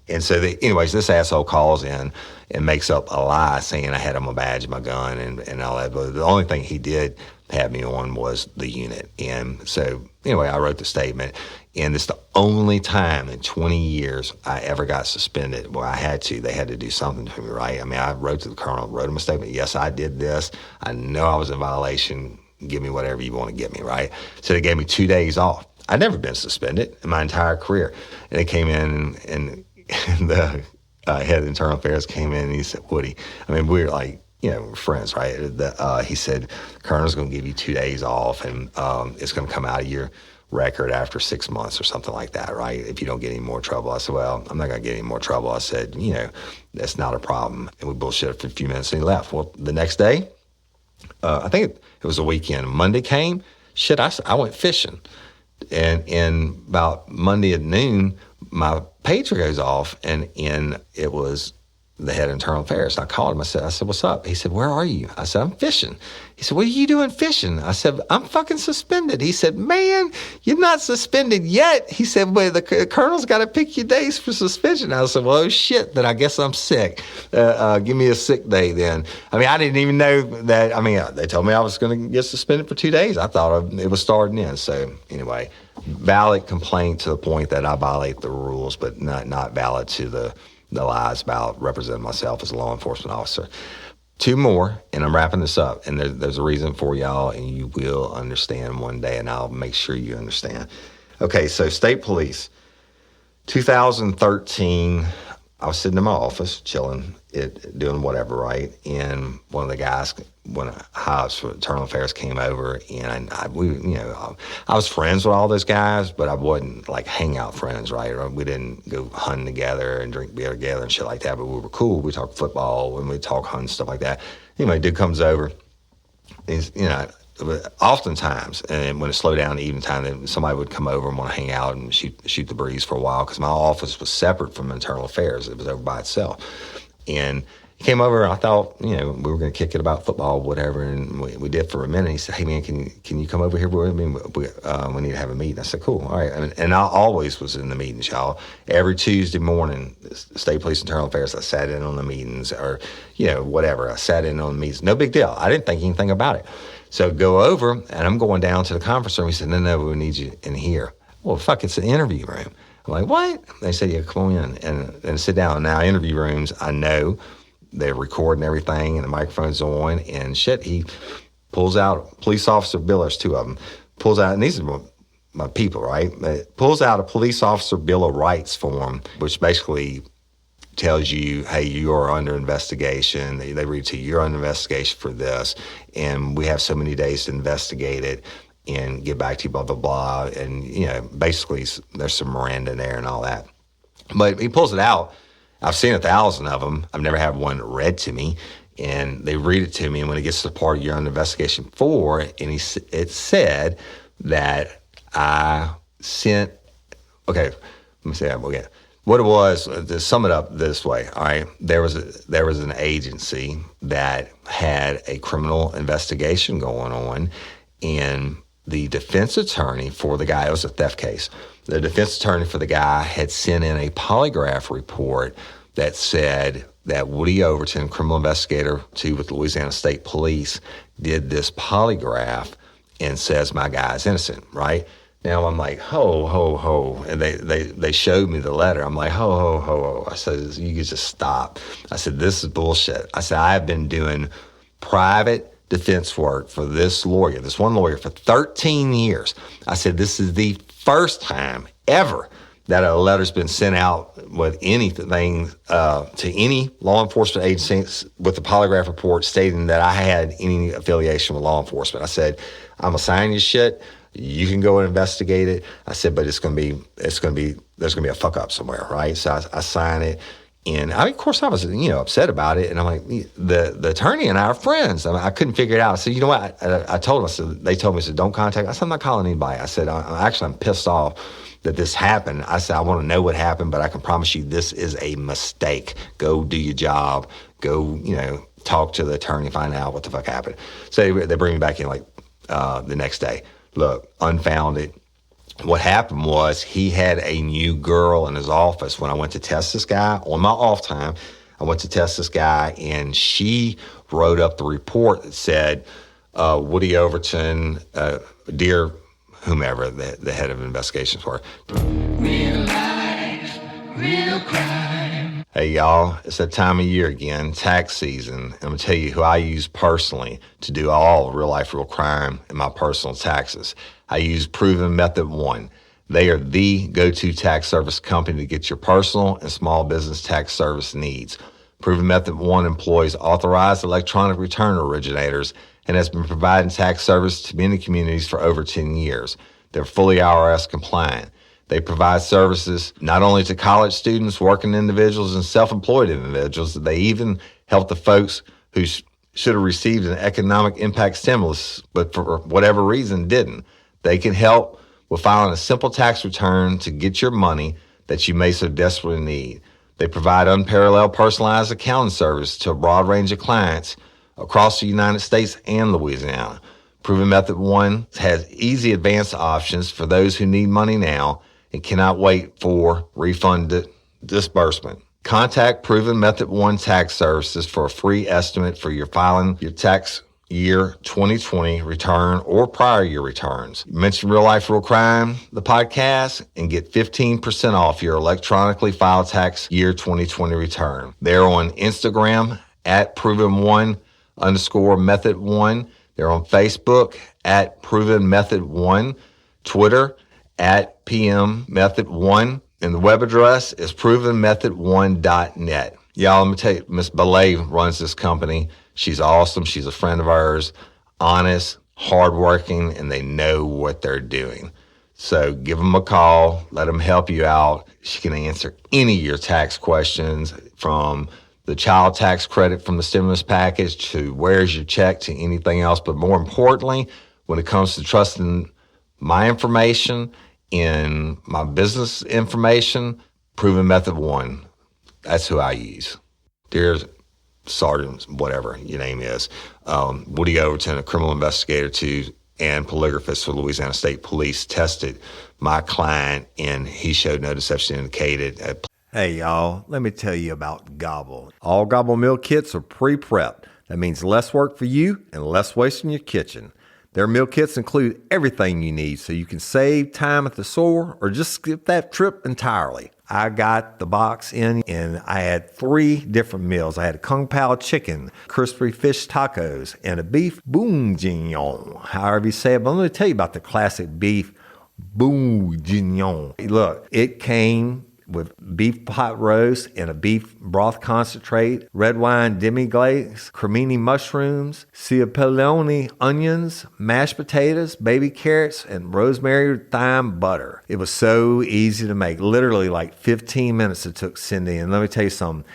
S3: And so, anyways, this asshole calls in and makes up a lie saying I had on my badge, my gun, and all that. But the only thing he did have me on was the unit. And so, anyway, I wrote the statement. And it's the only time in 20 years I ever got suspended. Well, I had to. They had to do something to me, right? I mean, I wrote to the colonel, wrote him a statement. Yes, I did this. I know I was in violation. Give me whatever you want to give me, right? So they gave me 2 days off. I'd never been suspended in my entire career. And they came in, and the head of internal affairs came in, and he said, Woody, I mean, we were like, we're friends, right? He said, the colonel's going to give you 2 days off, and it's going to come out of your record after 6 months or something like that, right? If you don't get any more trouble. I said, well, I'm not going to get any more trouble. I said, that's not a problem. And we bullshitted for a few minutes, and he left. Well, the next day, I think it was a weekend. Monday came, I went fishing. And about Monday at noon, my pager goes off, and it was the head of internal affairs. And I called him. I said, what's up? He said, where are you? I said, I'm fishing. He said, what are you doing fishing? I said, I'm fucking suspended. He said, man, you're not suspended yet. He said, well, the colonel's got to pick your days for suspension. I said, well, oh shit, then I guess I'm sick. Give me a sick day then. I mean, I didn't even know that. I mean, they told me I was going to get suspended for 2 days. I thought it was starting in. So anyway, valid complaint to the point that I violate the rules, but not valid to the lies about representing myself as a law enforcement officer. 2 more, and I'm wrapping this up, and there's a reason for y'all, and you will understand one day, and I'll make sure you understand. Okay, so state police, 2013, I was sitting in my office, chilling, doing whatever, right? And one of the guys, when Hobbs for Internal Affairs came over, and I was friends with all those guys, but I wasn't like hangout friends, right? We didn't go hunting together and drink beer together and shit like that, but we were cool. We talked football and we talk hunting, stuff like that. Anyway, dude comes over. He's, oftentimes, and when it slowed down to evening time, then somebody would come over and want to hang out and shoot the breeze for a while, because my office was separate from Internal Affairs. It was over by itself. And he came over, and I thought, we were going to kick it about football, whatever, and we did for a minute. He said, hey, man, can you come over here with me? We need to have a meeting. I said, cool, all right. And I always was in the meetings, y'all. Every Tuesday morning, State Police Internal Affairs, I sat in on the meetings, or, whatever. I sat in on the meetings. No big deal. I didn't think anything about it. So go over, and I'm going down to the conference room. He said, no, we need you in here. Well, fuck, it's an interview room. I'm like, what? They said, yeah, come on in and sit down. Now, interview rooms, I know they're recording everything, and the microphone's on, and shit. He pulls out police officer billers, 2 of them, pulls out, and these are my people, right? Pulls out a police officer bill of rights form, which basically tells you, hey, you are under investigation. They read to you, you're under investigation for this, and we have so many days to investigate it and get back to you, blah, blah, blah. And, basically there's some Miranda in there and all that. But he pulls it out. I've seen 1,000 of them. I've never had one read to me. And they read it to me, and when it gets to the part you're under investigation for, and it said that I sent, okay, let me say that again. What it was, to sum it up this way, all right, there was an agency that had a criminal investigation going on, and the defense attorney for the guy, it was a theft case, the defense attorney for the guy had sent in a polygraph report that said that Woody Overton, criminal investigator with the Louisiana State Police, did this polygraph and says my guy's innocent, right? Now I'm like, ho, ho, ho. And they showed me the letter. I'm like, ho, ho, ho, ho. I said, you can just stop. I said, this is bullshit. I said, I've been doing private defense work for this one lawyer for 13 years. I said, this is the first time ever that a letter's been sent out with anything to any law enforcement agency with a polygraph report stating that I had any affiliation with law enforcement. I said, I'm gonna sign your shit. You can go and investigate it. I said, but there's gonna be a fuck up somewhere, right? So I sign it, and of course I was upset about it, and I'm like, the attorney and I are friends. I couldn't figure it out. I said, you know what? I told them. They told me, don't contact. I said, I'm not calling anybody. I said, I'm pissed off that this happened. I said, I want to know what happened, but I can promise you this is a mistake. Go do your job. Go, talk to the attorney, find out what the fuck happened. So they bring me back in the next day. Look, unfounded. What happened was he had a new girl in his office when I went to test this guy on my off time. I went to test this guy, and she wrote up the report that said, Woody Overton, dear whomever the head of investigations were.
S4: Real life, real crime.
S3: Hey, y'all, it's that time of year again, tax season. I'm going to tell you who I use personally to do all real life, real crime in my personal taxes. I use Proven Method 1. They are the go-to tax service company to get your personal and small business tax service needs. Proven Method 1 employs authorized electronic return originators and has been providing tax service to many communities for over 10 years. They're fully IRS compliant. They provide services not only to college students, working individuals, and self-employed individuals, they even help the folks who should have received an economic impact stimulus, but for whatever reason didn't. They can help with filing a simple tax return to get your money that you may so desperately need. They provide unparalleled personalized accounting service to a broad range of clients across the United States and Louisiana. Proven Method 1 has easy advance options for those who need money now and cannot wait for refund disbursement. Contact Proven Method 1 Tax Services for a free estimate for your filing your tax year 2020 return or prior year returns. Mention Real Life, Real Crime, the podcast, and get 15% off your electronically filed tax year 2020 return. They're on Instagram at Proven1_Method1. They're on Facebook at Proven Method 1, Twitter at PM Method 1, and the web address is provenmethod1.net. Y'all, let me tell you, Miss Belay runs this company. She's awesome. She's a friend of ours, honest, hardworking, and they know what they're doing. So give them a call. Let them help you out. She can answer any of your tax questions, from the child tax credit from the stimulus package to where's your check to anything else. But more importantly, when it comes to trusting my information in my business information, Proven Method 1, that's who I use. Dear Sergeant, whatever your name is, Woody Overton, a criminal investigator and polygraphist for Louisiana State Police, tested my client, and he showed no deception indicated.
S5: Hey, y'all, let me tell you about Gobble. All Gobble meal kits are pre-prepped. That means less work for you and less waste in your kitchen. Their meal kits include everything you need so you can save time at the store or just skip that trip entirely. I got the box in and I had 3 different meals. I had a Kung Pao chicken, crispy fish tacos, and a beef bourguignon, however you say it. But let me tell you about the classic beef bourguignon. Look, it came with beef pot roast and a beef broth concentrate, red wine demi-glaze, cremini mushrooms, cipollone onions, mashed potatoes, baby carrots, and rosemary thyme butter. It was so easy to make. Literally like 15 minutes it took Cindy. And let me tell you something,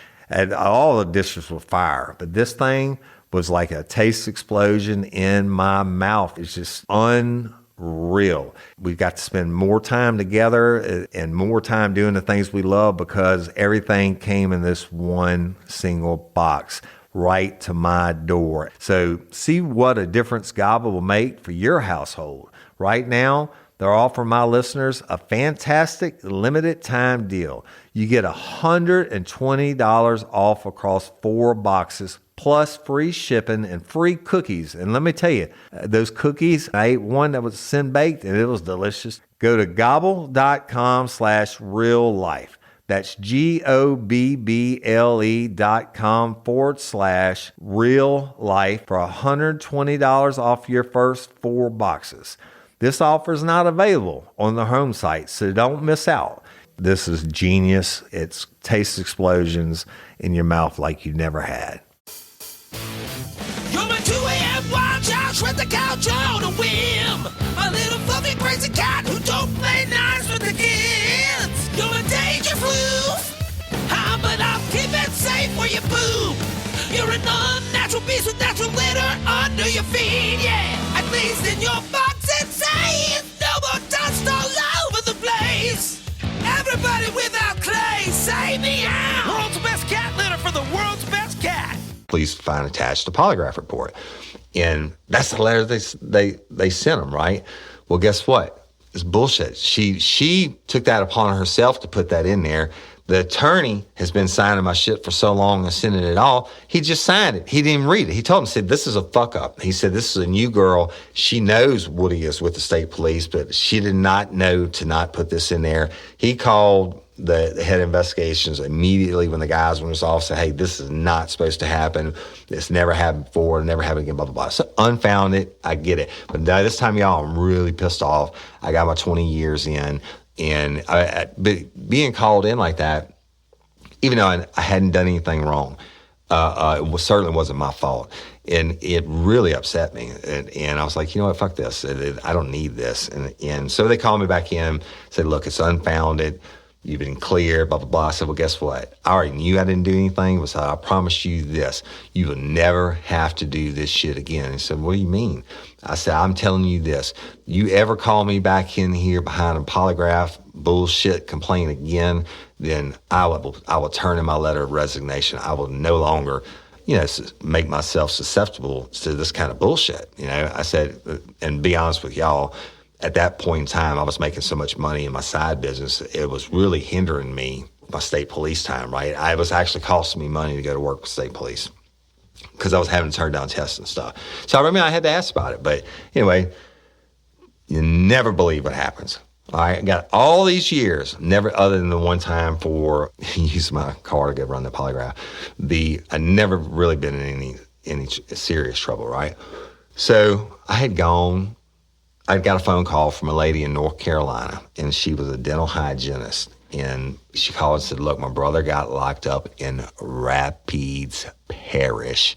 S5: all the dishes were fire, but this thing was like a taste explosion in my mouth. It's just unbelievable. real. We've got to spend more time together and more time doing the things we love because everything came in this one single box right to my door. So see what a difference Canva will make for your household. Right now, they're offering my listeners a fantastic limited time deal. You get $120 off across 4 boxes plus free shipping and free cookies. And let me tell you, those cookies, I ate one that was sin baked and it was delicious. Go to gobble.com/real life. That's GOBBLE.com/real life for $120 off your first 4 boxes. This offer is not available on the home site, so don't miss out. This is genius. It's taste explosions in your mouth like you never had.
S6: You're a 2 a.m. wild child, shred the couch on a whim. A little fluffy crazy cat who don't play nice with the kids. You're a danger floof, but I'll keep it safe where you poop. You're an unnatural beast with natural litter under your feet, yeah. At least in your box it's safe. No more dust all over the place. Everybody without clay, say meow. World's best cat litter for the world's best cat.
S3: Please find attached a polygraph report. And that's the letter they sent him, right? Well, guess what? It's bullshit. She took that upon herself to put that in there. The attorney has been signing my shit for so long and sending it all. He just signed it. He didn't even read it. He told him, said, this is a fuck up. He said, this is a new girl. She knows Woody is with the state police, but she did not know to not put this in there. He called the head of investigations immediately when the guys went off, said, hey, this is not supposed to happen. This never happened before, never happened again, blah, blah, blah. So unfounded, I get it. But now this time, y'all, I'm really pissed off. I got my 20 years in. And being called in like that, even though I hadn't done anything wrong, it certainly wasn't my fault. And it really upset me. And I was like, you know what, fuck this. I don't need this. And so they called me back in, said, look, it's unfounded. You've been clear, blah, blah, blah. I said, well, guess what? I already knew I didn't do anything. So I promise you this. You will never have to do this shit again. He said, what do you mean? I said, I'm telling you this. You ever call me back in here behind a polygraph bullshit complaint again, then I will turn in my letter of resignation. I will no longer, make myself susceptible to this kind of bullshit. I said, and be honest with y'all, at that point in time, I was making so much money in my side business, it was really hindering me, my state police time, right? It was actually costing me money to go to work with state police because I was having to turn down tests and stuff. So I had to ask about it. But anyway, you never believe what happens. All right, I got all these years, never other than the one time for use my car to go run the polygraph. I never really been in any serious trouble, right? So I got a phone call from a lady in North Carolina, and she was a dental hygienist. And she called and said, look, my brother got locked up in Rapides Parish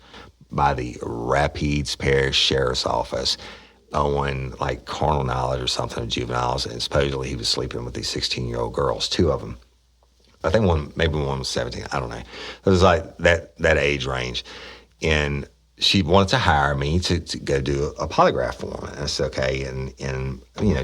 S3: by the Rapides Parish Sheriff's Office on like carnal knowledge or something of juveniles. And supposedly he was sleeping with these 16-year-old girls, 2 of them. I think one was 17. I don't know. It was like that age range. And she wanted to hire me to go do a polygraph for her. And I said, okay. And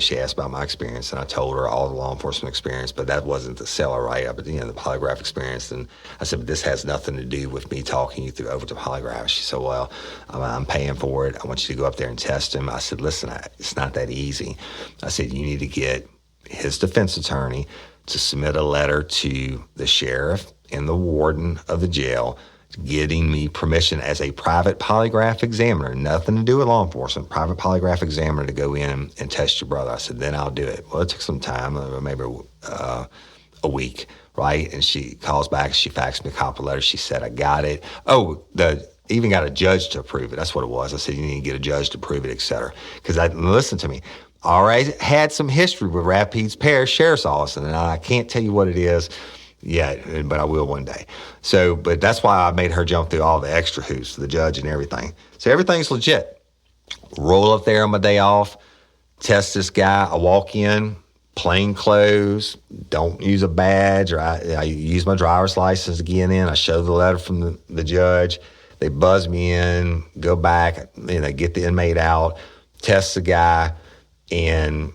S3: she asked about my experience, and I told her all the law enforcement experience, but that wasn't the seller, right? But, the polygraph experience. And I said, but this has nothing to do with me talking you through over the polygraph. She said, well, I'm paying for it. I want you to go up there and test him. I said, listen, it's not that easy. I said, you need to get his defense attorney to submit a letter to the sheriff and the warden of the jail getting me permission as a private polygraph examiner, nothing to do with law enforcement, private polygraph examiner to go in and test your brother. I said, then I'll do it. Well, it took some time, maybe a week, right? And she calls back, she faxed me a copy letter. She said, I got it. Oh, even got a judge to approve it. That's what it was. I said, you need to get a judge to approve it, et cetera. Because listen to me, I already had some history with Rapides Parish Sheriff's Office, and I can't tell you what it is. Yeah, but I will one day. So, but that's why I made her jump through all the extra hoops, the judge and everything. So everything's legit. Roll up there on my day off, test this guy. I walk in, plain clothes, don't use a badge, or I use my driver's license to get in. I show the letter from the judge. They buzz me in, go back, get the inmate out, test the guy. and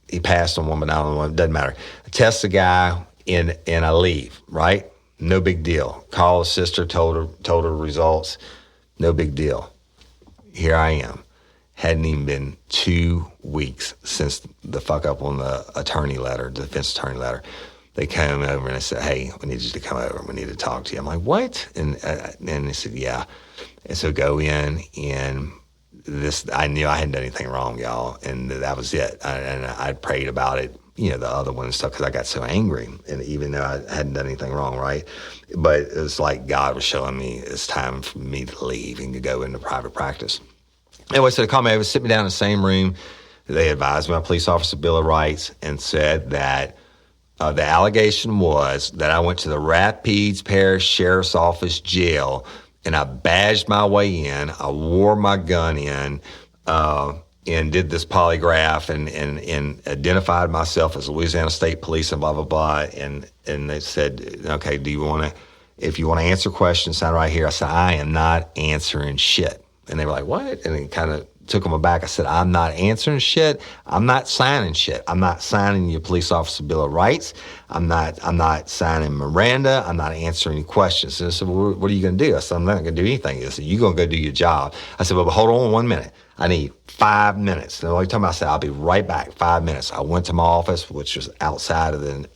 S3: he passed on one, but not on one. It doesn't matter. I test the guy, and I leave, right? No big deal. Call the sister, told her results. No big deal. Here I am. Hadn't even been 2 weeks since the fuck up on the attorney letter, defense attorney letter. They came over and they said, hey, we need you to come over. We need to talk to you. I'm like, what? And they said, yeah. And so go in, and I knew I hadn't done anything wrong, y'all. And that was it. I prayed about it, the other one and stuff, because I got so angry. And even though I hadn't done anything wrong, right? But it was like God was showing me it's time for me to leave and to go into private practice. Anyway, so they called me over, sit me down in the same room. They advised me on Police Officer Bill of Rights and said that the allegation was that I went to the Rapides Parish Sheriff's Office jail and I badged my way in. I wore my gun in and did this polygraph and identified myself as Louisiana State Police and blah, blah, blah. And they said, okay, if you want to answer questions, sign right here. I said, I am not answering shit. And they were like, what? And it kind of took them aback. I said, I'm not answering shit. I'm not signing shit. I'm not signing your Police Officer Bill of Rights. I'm not signing Miranda. I'm not answering any questions. And I said, well, what are you going to do? I said, I'm not going to do anything. They said, you're going to go do your job. I said, well, hold on 1 minute. I need 5 minutes. And the only time I said, I'll be right back, 5 minutes. I went to my office, which was outside of the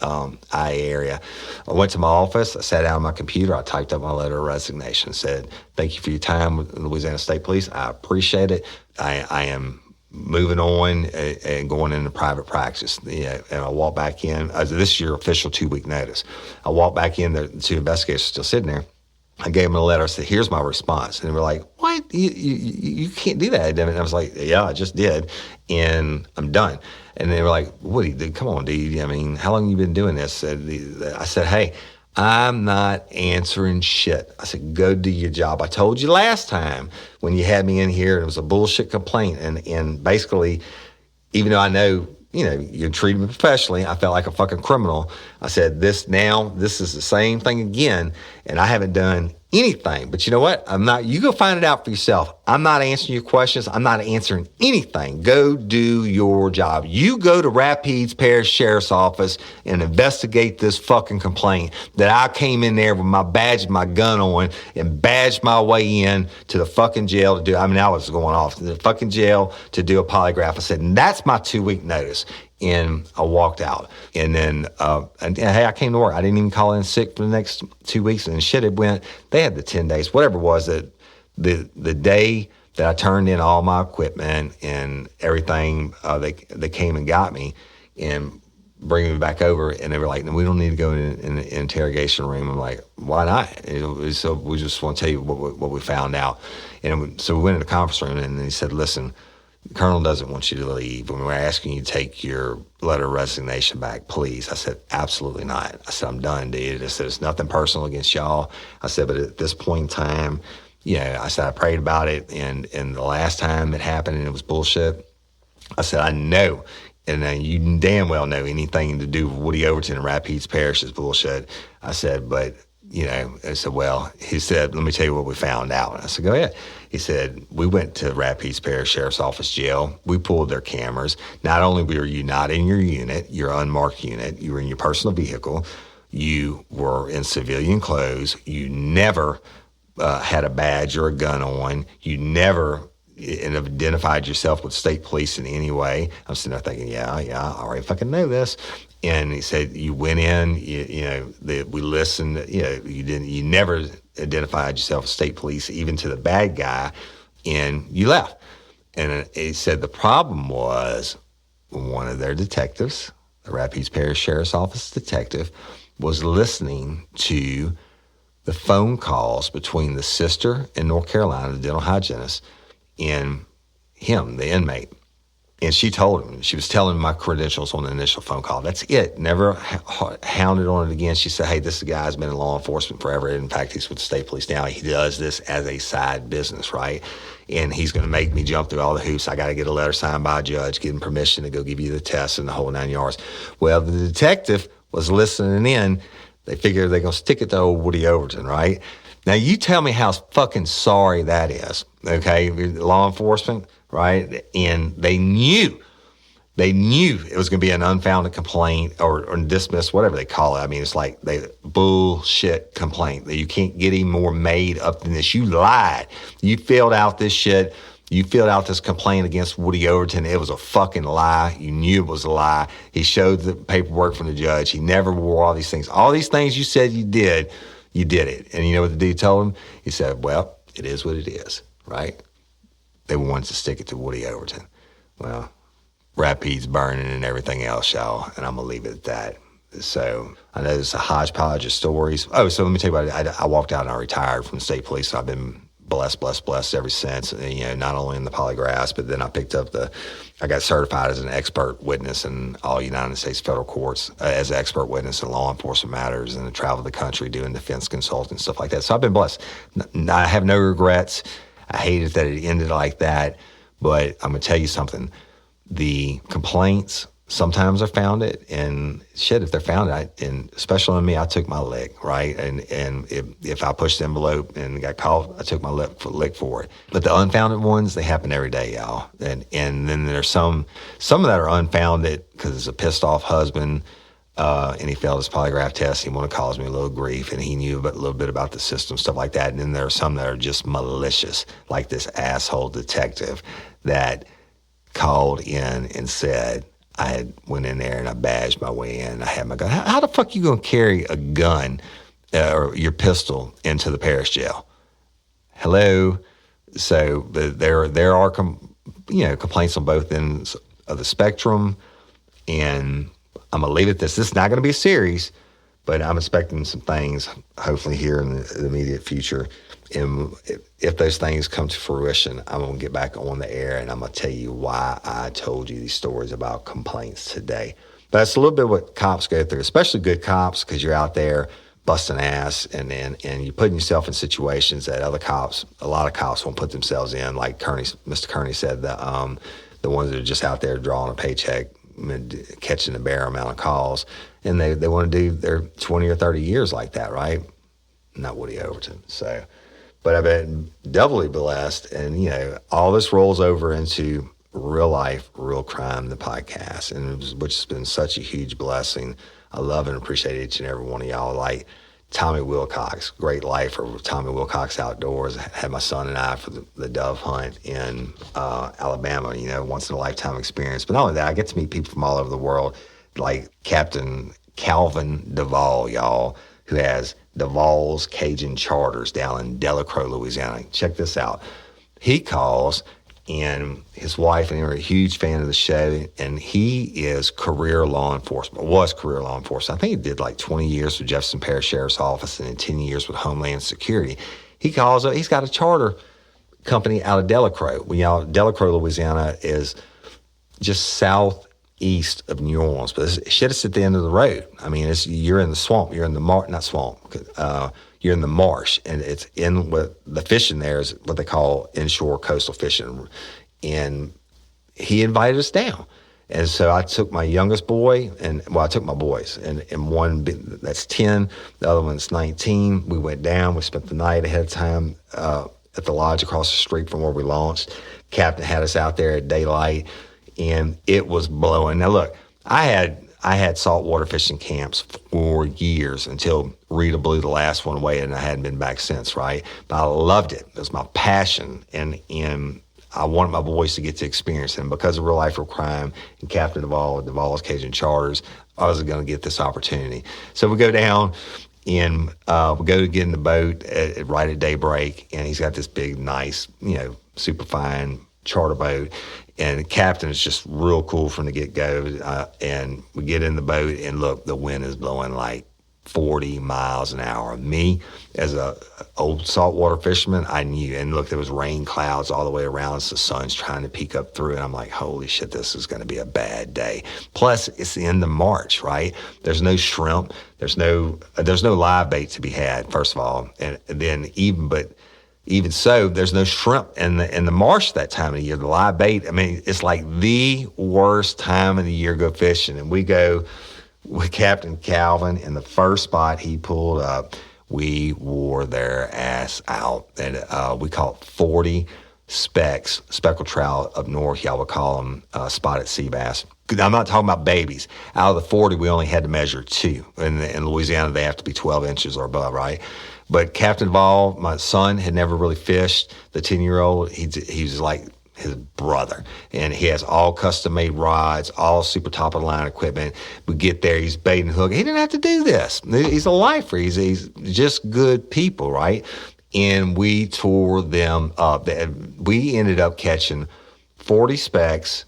S3: IA area. I went to my office. I sat down on my computer. I typed up my letter of resignation, said, thank you for your time with the Louisiana State Police. I appreciate it. I am moving on and going into private practice. And I walked back in. This is your official 2-week notice. I walked back in. The 2 investigators still sitting there. I gave them a letter. I said, here's my response. And they were like, what? You can't do that. And I was like, yeah, I just did. And I'm done. And they were like, Woody, dude, come on, dude. I mean, how long have you been doing this? I said, hey, I'm not answering shit. I said, go do your job. I told you last time when you had me in here, and it was a bullshit complaint. And basically, even though I know, you treated me professionally, I felt like a fucking criminal. I said, this is the same thing again, and I haven't done anything. But you know what? You go find it out for yourself. I'm not answering your questions. I'm not answering anything. Go do your job. You go to Rapides Parish Sheriff's Office and investigate this fucking complaint that I came in there with my badge and my gun on and badged my way in to the fucking jail to do. I was going off to the fucking jail to do a polygraph. I said, and that's my 2-week notice. And I walked out. And then, hey, I came to work. I didn't even call in sick for the next 2 weeks. And shit, they had the 10 days, whatever it was, that the day that I turned in all my equipment and everything, they came and got me and bringing me back over. And they were like, no, we don't need to go in the interrogation room. I'm like, why not? So we just want to tell you what we found out. And so we went in the conference room, and he said, listen, the colonel doesn't want you to leave. When we're asking you to take your letter of resignation back, please. I said, absolutely not. I said, I'm done, dude. I said, it's nothing personal against y'all. I said, but at this point in time, I said, I prayed about it. And the last time it happened and it was bullshit, I said, I know. And you damn well know anything to do with Woody Overton and Rapides Parish is bullshit. I said, but I said, well, he said, let me tell you what we found out. And I said, go ahead. He said, we went to Rapides Parish Sheriff's Office jail. We pulled their cameras. Not only were you not in your unit, your unmarked unit, you were in your personal vehicle. You were in civilian clothes. You never had a badge or a gun on. You never identified yourself with state police in any way. I'm sitting there thinking, yeah, I already fucking know this. And he said, you went in, we listened, you never identified yourself as state police, even to the bad guy, and you left. And he said the problem was one of their detectives, the Rapides Parish Sheriff's Office detective, was listening to the phone calls between the sister in North Carolina, the dental hygienist, and him, the inmate. And she told him, she was telling him my credentials on the initial phone call. That's it. Never hounded on it again. She said, hey, this guy's been in law enforcement forever. In fact, he's with the state police now. He does this as a side business, right? And he's going to make me jump through all the hoops. I got to get a letter signed by a judge, give him permission to go give you the test and the whole 9 yards. Well, the detective was listening in. They figured they're going to stick it to old Woody Overton, right? Now, you tell me how fucking sorry that is, okay? Law enforcement, right? And they knew They knew it was going to be an unfounded complaint or dismissed, whatever they call it. I mean, it's like bullshit complaint that you can't get any more made up than this. You lied. You filled out this shit. You filled out this complaint against Woody Overton. It was a fucking lie. You knew it was a lie. He showed the paperwork from the judge. He never wore all these things. All these things you said you did it. And you know what the dude told him? He said, well, it is what it is, right? They wanted to stick it to Woody Overton. Well, Rapide's burning and everything else, y'all, and I'm going to leave it at that. So I know there's a hodgepodge of stories. Oh, so let me tell you about it. I walked out and I retired from the state police, so I've been blessed ever since, and, you know, not only in the polygraphs, but then I got certified as an expert witness in all United States federal courts as an expert witness in law enforcement matters, and I traveled the country doing defense consulting, stuff like that. So I've been blessed. I have no regrets. I hated that it ended like that, but I'm going to tell you something. The complaints sometimes are founded, and shit, if they're founded, and especially on me, I took my lick, right? And if I pushed the envelope and got caught, I took my lick for it. But the unfounded ones, they happen every day, y'all. And then there's some that are unfounded because it's a pissed off husband, and he failed his polygraph test. He wanted to cause me a little grief, and he knew a little bit about the system, stuff like that. And then there are some that are just malicious, like this asshole detective that called in and said, I had went in there and I badged my way in. I had my gun. How the fuck you gonna carry a gun or your pistol into the parish jail? Hello. So there are complaints on both ends of the spectrum, and I'm gonna leave it at this. This is not gonna be a series, but I'm expecting some things hopefully here in the immediate future. And if those things come to fruition, I'm going to get back on the air and I'm going to tell you why I told you these stories about complaints today. But that's a little bit what cops go through, especially good cops, because you're out there busting ass and you're putting yourself in situations that a lot of cops won't put themselves in. Like Mr. Kearney said, the ones that are just out there drawing a paycheck, catching a bare amount of calls, and they want to do their 20 or 30 years like that, right? Not Woody Overton. So, but I've been doubly blessed, and all this rolls over into real life, real crime, the podcast, which has been such a huge blessing. I love and appreciate each and every one of y'all. Like Tommy Wilcox, Great Life, or Tommy Wilcox Outdoors. I had my son and I for the dove hunt in Alabama. Once in a lifetime experience. But not only that, I get to meet people from all over the world, like Captain Calvin Duvall, y'all, who has Duvall's Cajun Charters down in Delacroix, Louisiana. Check this out. He calls, and his wife and he are a huge fan of the show, and he is career law enforcement, was career law enforcement. I think he did like 20 years with Jefferson Parish Sheriff's Office and then 10 years with Homeland Security. He calls up, he's got a charter company out of Delacroix. Delacroix, Louisiana is just southeast of New Orleans, but shit is at the end of the road. I mean, you're in the swamp, you're in the you're in the marsh, and it's in what the fishing there is what they call inshore coastal fishing. And he invited us down. And so I took my youngest boy, I took my boys, and one that's 10, the other one's 19. We went down, we spent the night ahead of time at the lodge across the street from where we launched. Captain had us out there at daylight, and it was blowing. Now look, I had saltwater fishing camps for years until Rita blew the last one away, and I hadn't been back since, right? But I loved it. It was my passion, and I wanted my boys to get to experience it. And because of Real Life, Real Crime and Captain Duvall's Cajun Charters, I was going to get this opportunity. So we go down, and we go to get in the boat right at daybreak, and he's got this big, nice, super fine charter boat. And the captain is just real cool from the get-go. And we get in the boat, and look, the wind is blowing like 40 miles an hour. Me, as a old saltwater fisherman, I knew. And look, there was rain clouds all the way around us. The sun's trying to peek up through it. I'm like, holy shit, this is going to be a bad day. Plus, it's the end of March, right? There's no shrimp. There's no live bait to be had, first of all. And then even so, there's no shrimp in the marsh that time of the year. The live bait, I mean, it's like the worst time of the year to go fishing. And we go with Captain Calvin, and the first spot he pulled up, we wore their ass out. And we caught 40 speckled trout up north. Y'all would call them spotted sea bass. I'm not talking about babies. Out of the 40, we only had to measure 2. In Louisiana, they have to be 12 inches or above, right? But Captain Duval, my son, had never really fished. The 10-year-old, he's like his brother. And he has all custom-made rods, all super top-of-the-line equipment. We get there, he's baiting hook. He didn't have to do this. He's a lifer. He's just good people, right? And we tore them up. We ended up catching 40 specks,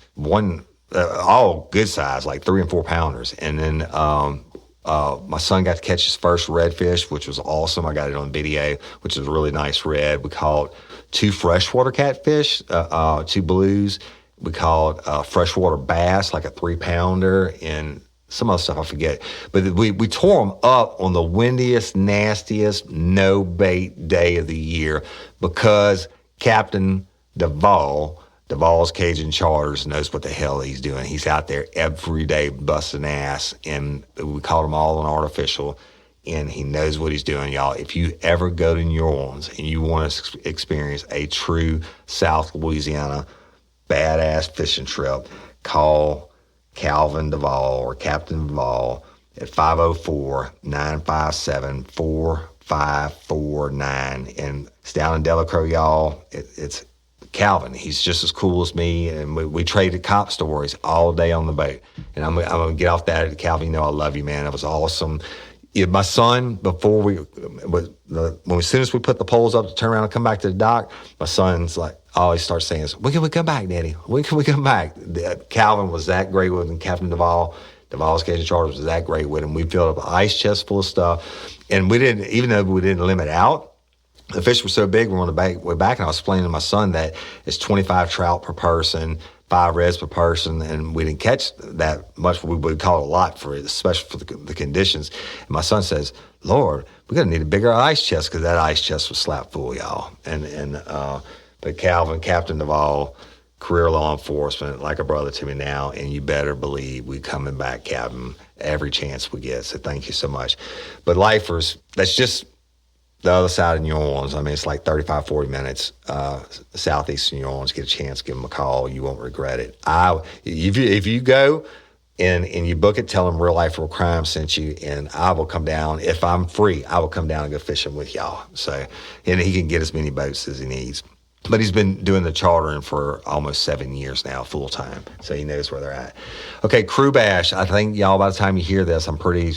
S3: all good size, like 3 and 4 pounders. And then my son got to catch his first redfish, which was awesome. I got it on video, which is a really nice red. We caught 2 freshwater catfish, 2 blues. We caught freshwater bass, like a 3-pounder, and some other stuff I forget. But we tore them up on the windiest, nastiest, no bait day of the year because Captain Duval's Cajun Charters knows what the hell he's doing. He's out there every day busting ass, and we caught them all on artificial, and he knows what he's doing, y'all. If you ever go to New Orleans and you want to experience a true South Louisiana badass fishing trip, call Calvin Duval or Captain Duval at 504-957-4549. And it's down in Delacroix, y'all. It's Calvin. He's just as cool as me, and we traded cop stories all day on the boat. And I'm going to get off that. Calvin, you know I love you, man. It was awesome. Yeah, my son, before as soon as we put the poles up to turn around and come back to the dock, my son's like, always starts saying, when can we come back, Daddy? When can we come back? Calvin was that great with him. Captain Duval's Cajun Charters was that great with him. We filled up an ice chest full of stuff. And even though we didn't limit out, the fish were so big, we were on the way back, and I was explaining to my son that it's 25 trout per person, 5 reds per person, and we didn't catch that much. We would call it a lot for it, especially for the conditions. And my son says, Lord, we're going to need a bigger ice chest, because that ice chest was slap full, y'all. But Calvin, Captain Duval, career law enforcement, like a brother to me now, and you better believe we coming back, Captain, every chance we get. So thank you so much. But lifers, that's just the other side of New Orleans. I mean, it's like 35, 40 minutes southeast of New Orleans. Get a chance, give them a call. You won't regret it. If you go and you book it, tell them Real Life Real Crime sent you, and I will come down. If I'm free, I will come down and go fishing with y'all. So, and he can get as many boats as he needs. But he's been doing the chartering for almost 7 years now, full time. So he knows where they're at. Okay, Crew Bash. I think, y'all, by the time you hear this, I'm pretty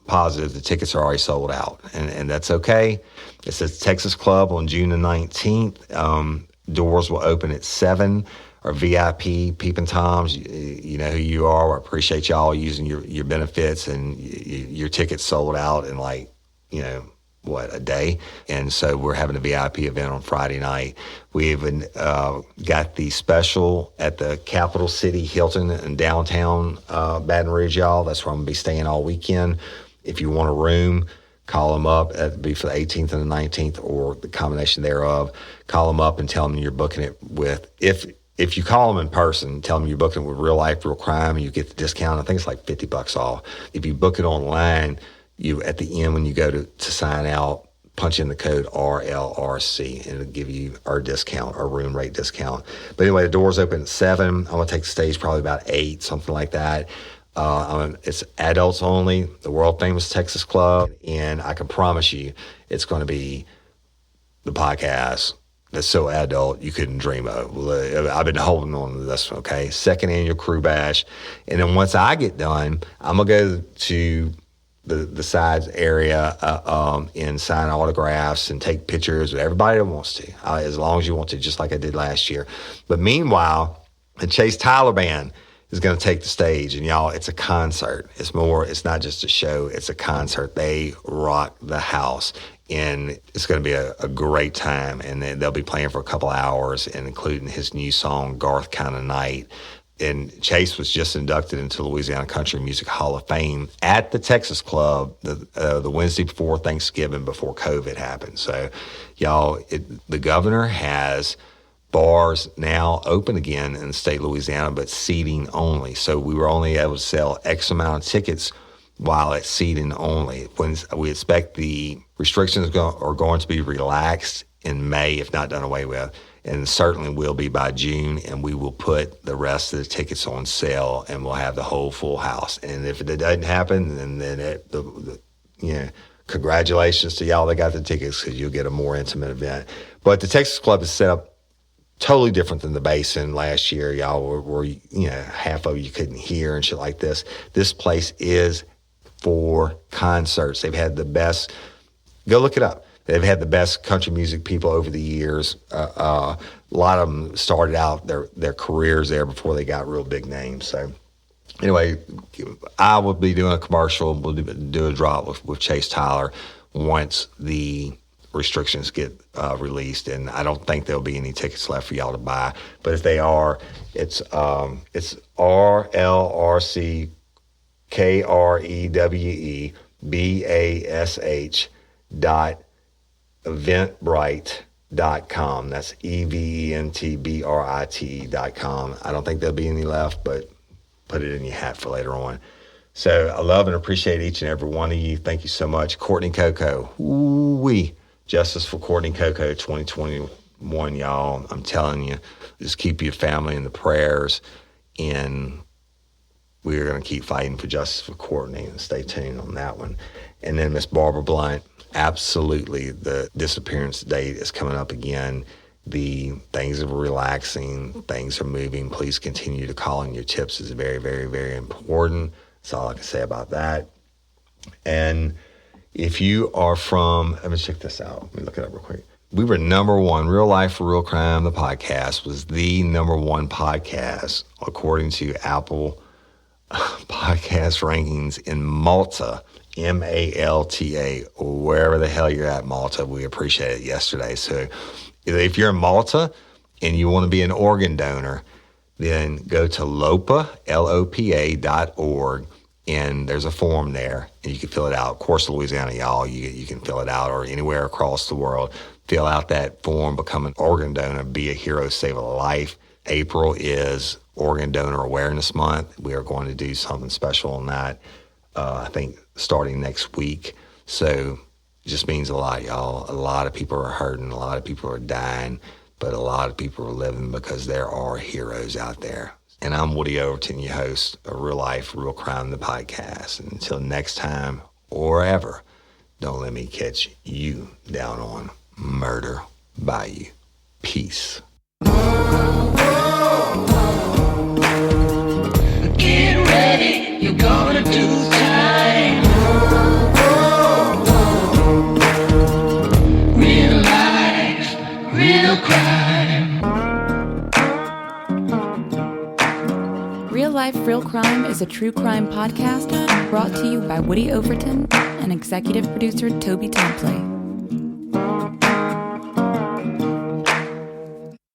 S3: positive the tickets are already sold out. And that's okay. It's at Texas Club on June the 19th. Doors will open at 7. Our VIP Peeping Toms, you know who you are. I appreciate y'all using your benefits, and your tickets sold out in a day. And so we're having a VIP event on Friday night. We even got the special at the Capital City Hilton in downtown Baton Rouge, y'all. That's where I'm going to be staying all weekend. If you want a room, call them up. That'd be for the 18th and the 19th, or the combination thereof. Call them up and tell them you're booking it with, if you call them in person, tell them you're booking it with Real Life Real Crime, and you get the discount. I think it's like $50 off. If you book it online, you at the end when you go to sign out, punch in the code RLRC, and it'll give you our discount, our room rate discount. But anyway, the doors open at 7. I'm going to take the stage probably about 8, something like that. It's adults only, the world famous Texas Club, and I can promise you it's going to be the podcast that's so adult you couldn't dream of. I've been holding on to this, okay? 2nd annual Crew Bash. And then once I get done, I'm going to go to the sides area and sign autographs and take pictures with everybody that wants to, as long as you want to, just like I did last year. But meanwhile, the Chase Tyler Band is going to take the stage, and y'all, it's a concert. It's not just a show, it's a concert. They rock the house, and it's going to be a great time. And they'll be playing for a couple hours, and including his new song, Garth Kinda Night. And Chase was just inducted into the Louisiana Country Music Hall of Fame at the Texas Club the Wednesday before Thanksgiving, before COVID happened. So, y'all, the governor has bars now open again in the state of Louisiana, but seating only. So we were only able to sell X amount of tickets while it's seating only. When we expect the restrictions are going to be relaxed in May, if not done away with. and certainly will be by June, and we will put the rest of the tickets on sale, and we'll have the whole full house. And if it doesn't happen, then congratulations to y'all that got the tickets, because you'll get a more intimate event. But the Texas Club is set up totally different than the Basin. Last year, y'all were half of you couldn't hear and shit like this. This place is for concerts. They've had the best, go look it up. They've had the best country music people over the years. A lot of them started out their careers there before they got real big names. So anyway, I will be doing a commercial. We'll do a drop with Chase Tyler once the restrictions get released, and I don't think there'll be any tickets left for y'all to buy. But if they are, it's RLRCKREWEBASH.eventbrite.com. That's EVENTBRITE.com. I don't think there'll be any left, but put it in your hat for later on. So I love and appreciate each and every one of you. Thank you so much. Courtney Coco. Ooh-wee. Justice for Courtney Coco 2021, y'all. I'm telling you, just keep your family in the prayers, and we're going to keep fighting for justice for Courtney, and stay tuned on that one. And then Miss Barbara Blunt, absolutely, the disappearance date is coming up again. The things are relaxing, things are moving. Please continue to call in your tips. It's very, very, very important. That's all I can say about that. And if you are from, let me check this out. Let me look it up real quick. We were number one. Real Life, Real Crime, the podcast was the number one podcast according to Apple podcast rankings in Malta, Malta, wherever the hell you're at, Malta. We appreciate it yesterday. So if you're in Malta and you want to be an organ donor, then go to LOPA, LOPA.org. And there's a form there, and you can fill it out. Of course, Louisiana, y'all, you can fill it out, or anywhere across the world. Fill out that form, become an organ donor, be a hero, save a life. April is Organ Donor Awareness Month. We are going to do something special on that, I think, starting next week. So it just means a lot, y'all. A lot of people are hurting. A lot of people are dying, but a lot of people are living because there are heroes out there. And I'm Woody Overton, your host of Real Life, Real Crime, the podcast. And until next time or ever, don't let me catch you down on Murder Bayou. Peace.
S4: Get ready, you're gonna do time. Real life, real crime.
S2: Real Life, Real Crime is a true crime podcast brought to you by Woody Overton and executive producer Toby Templey.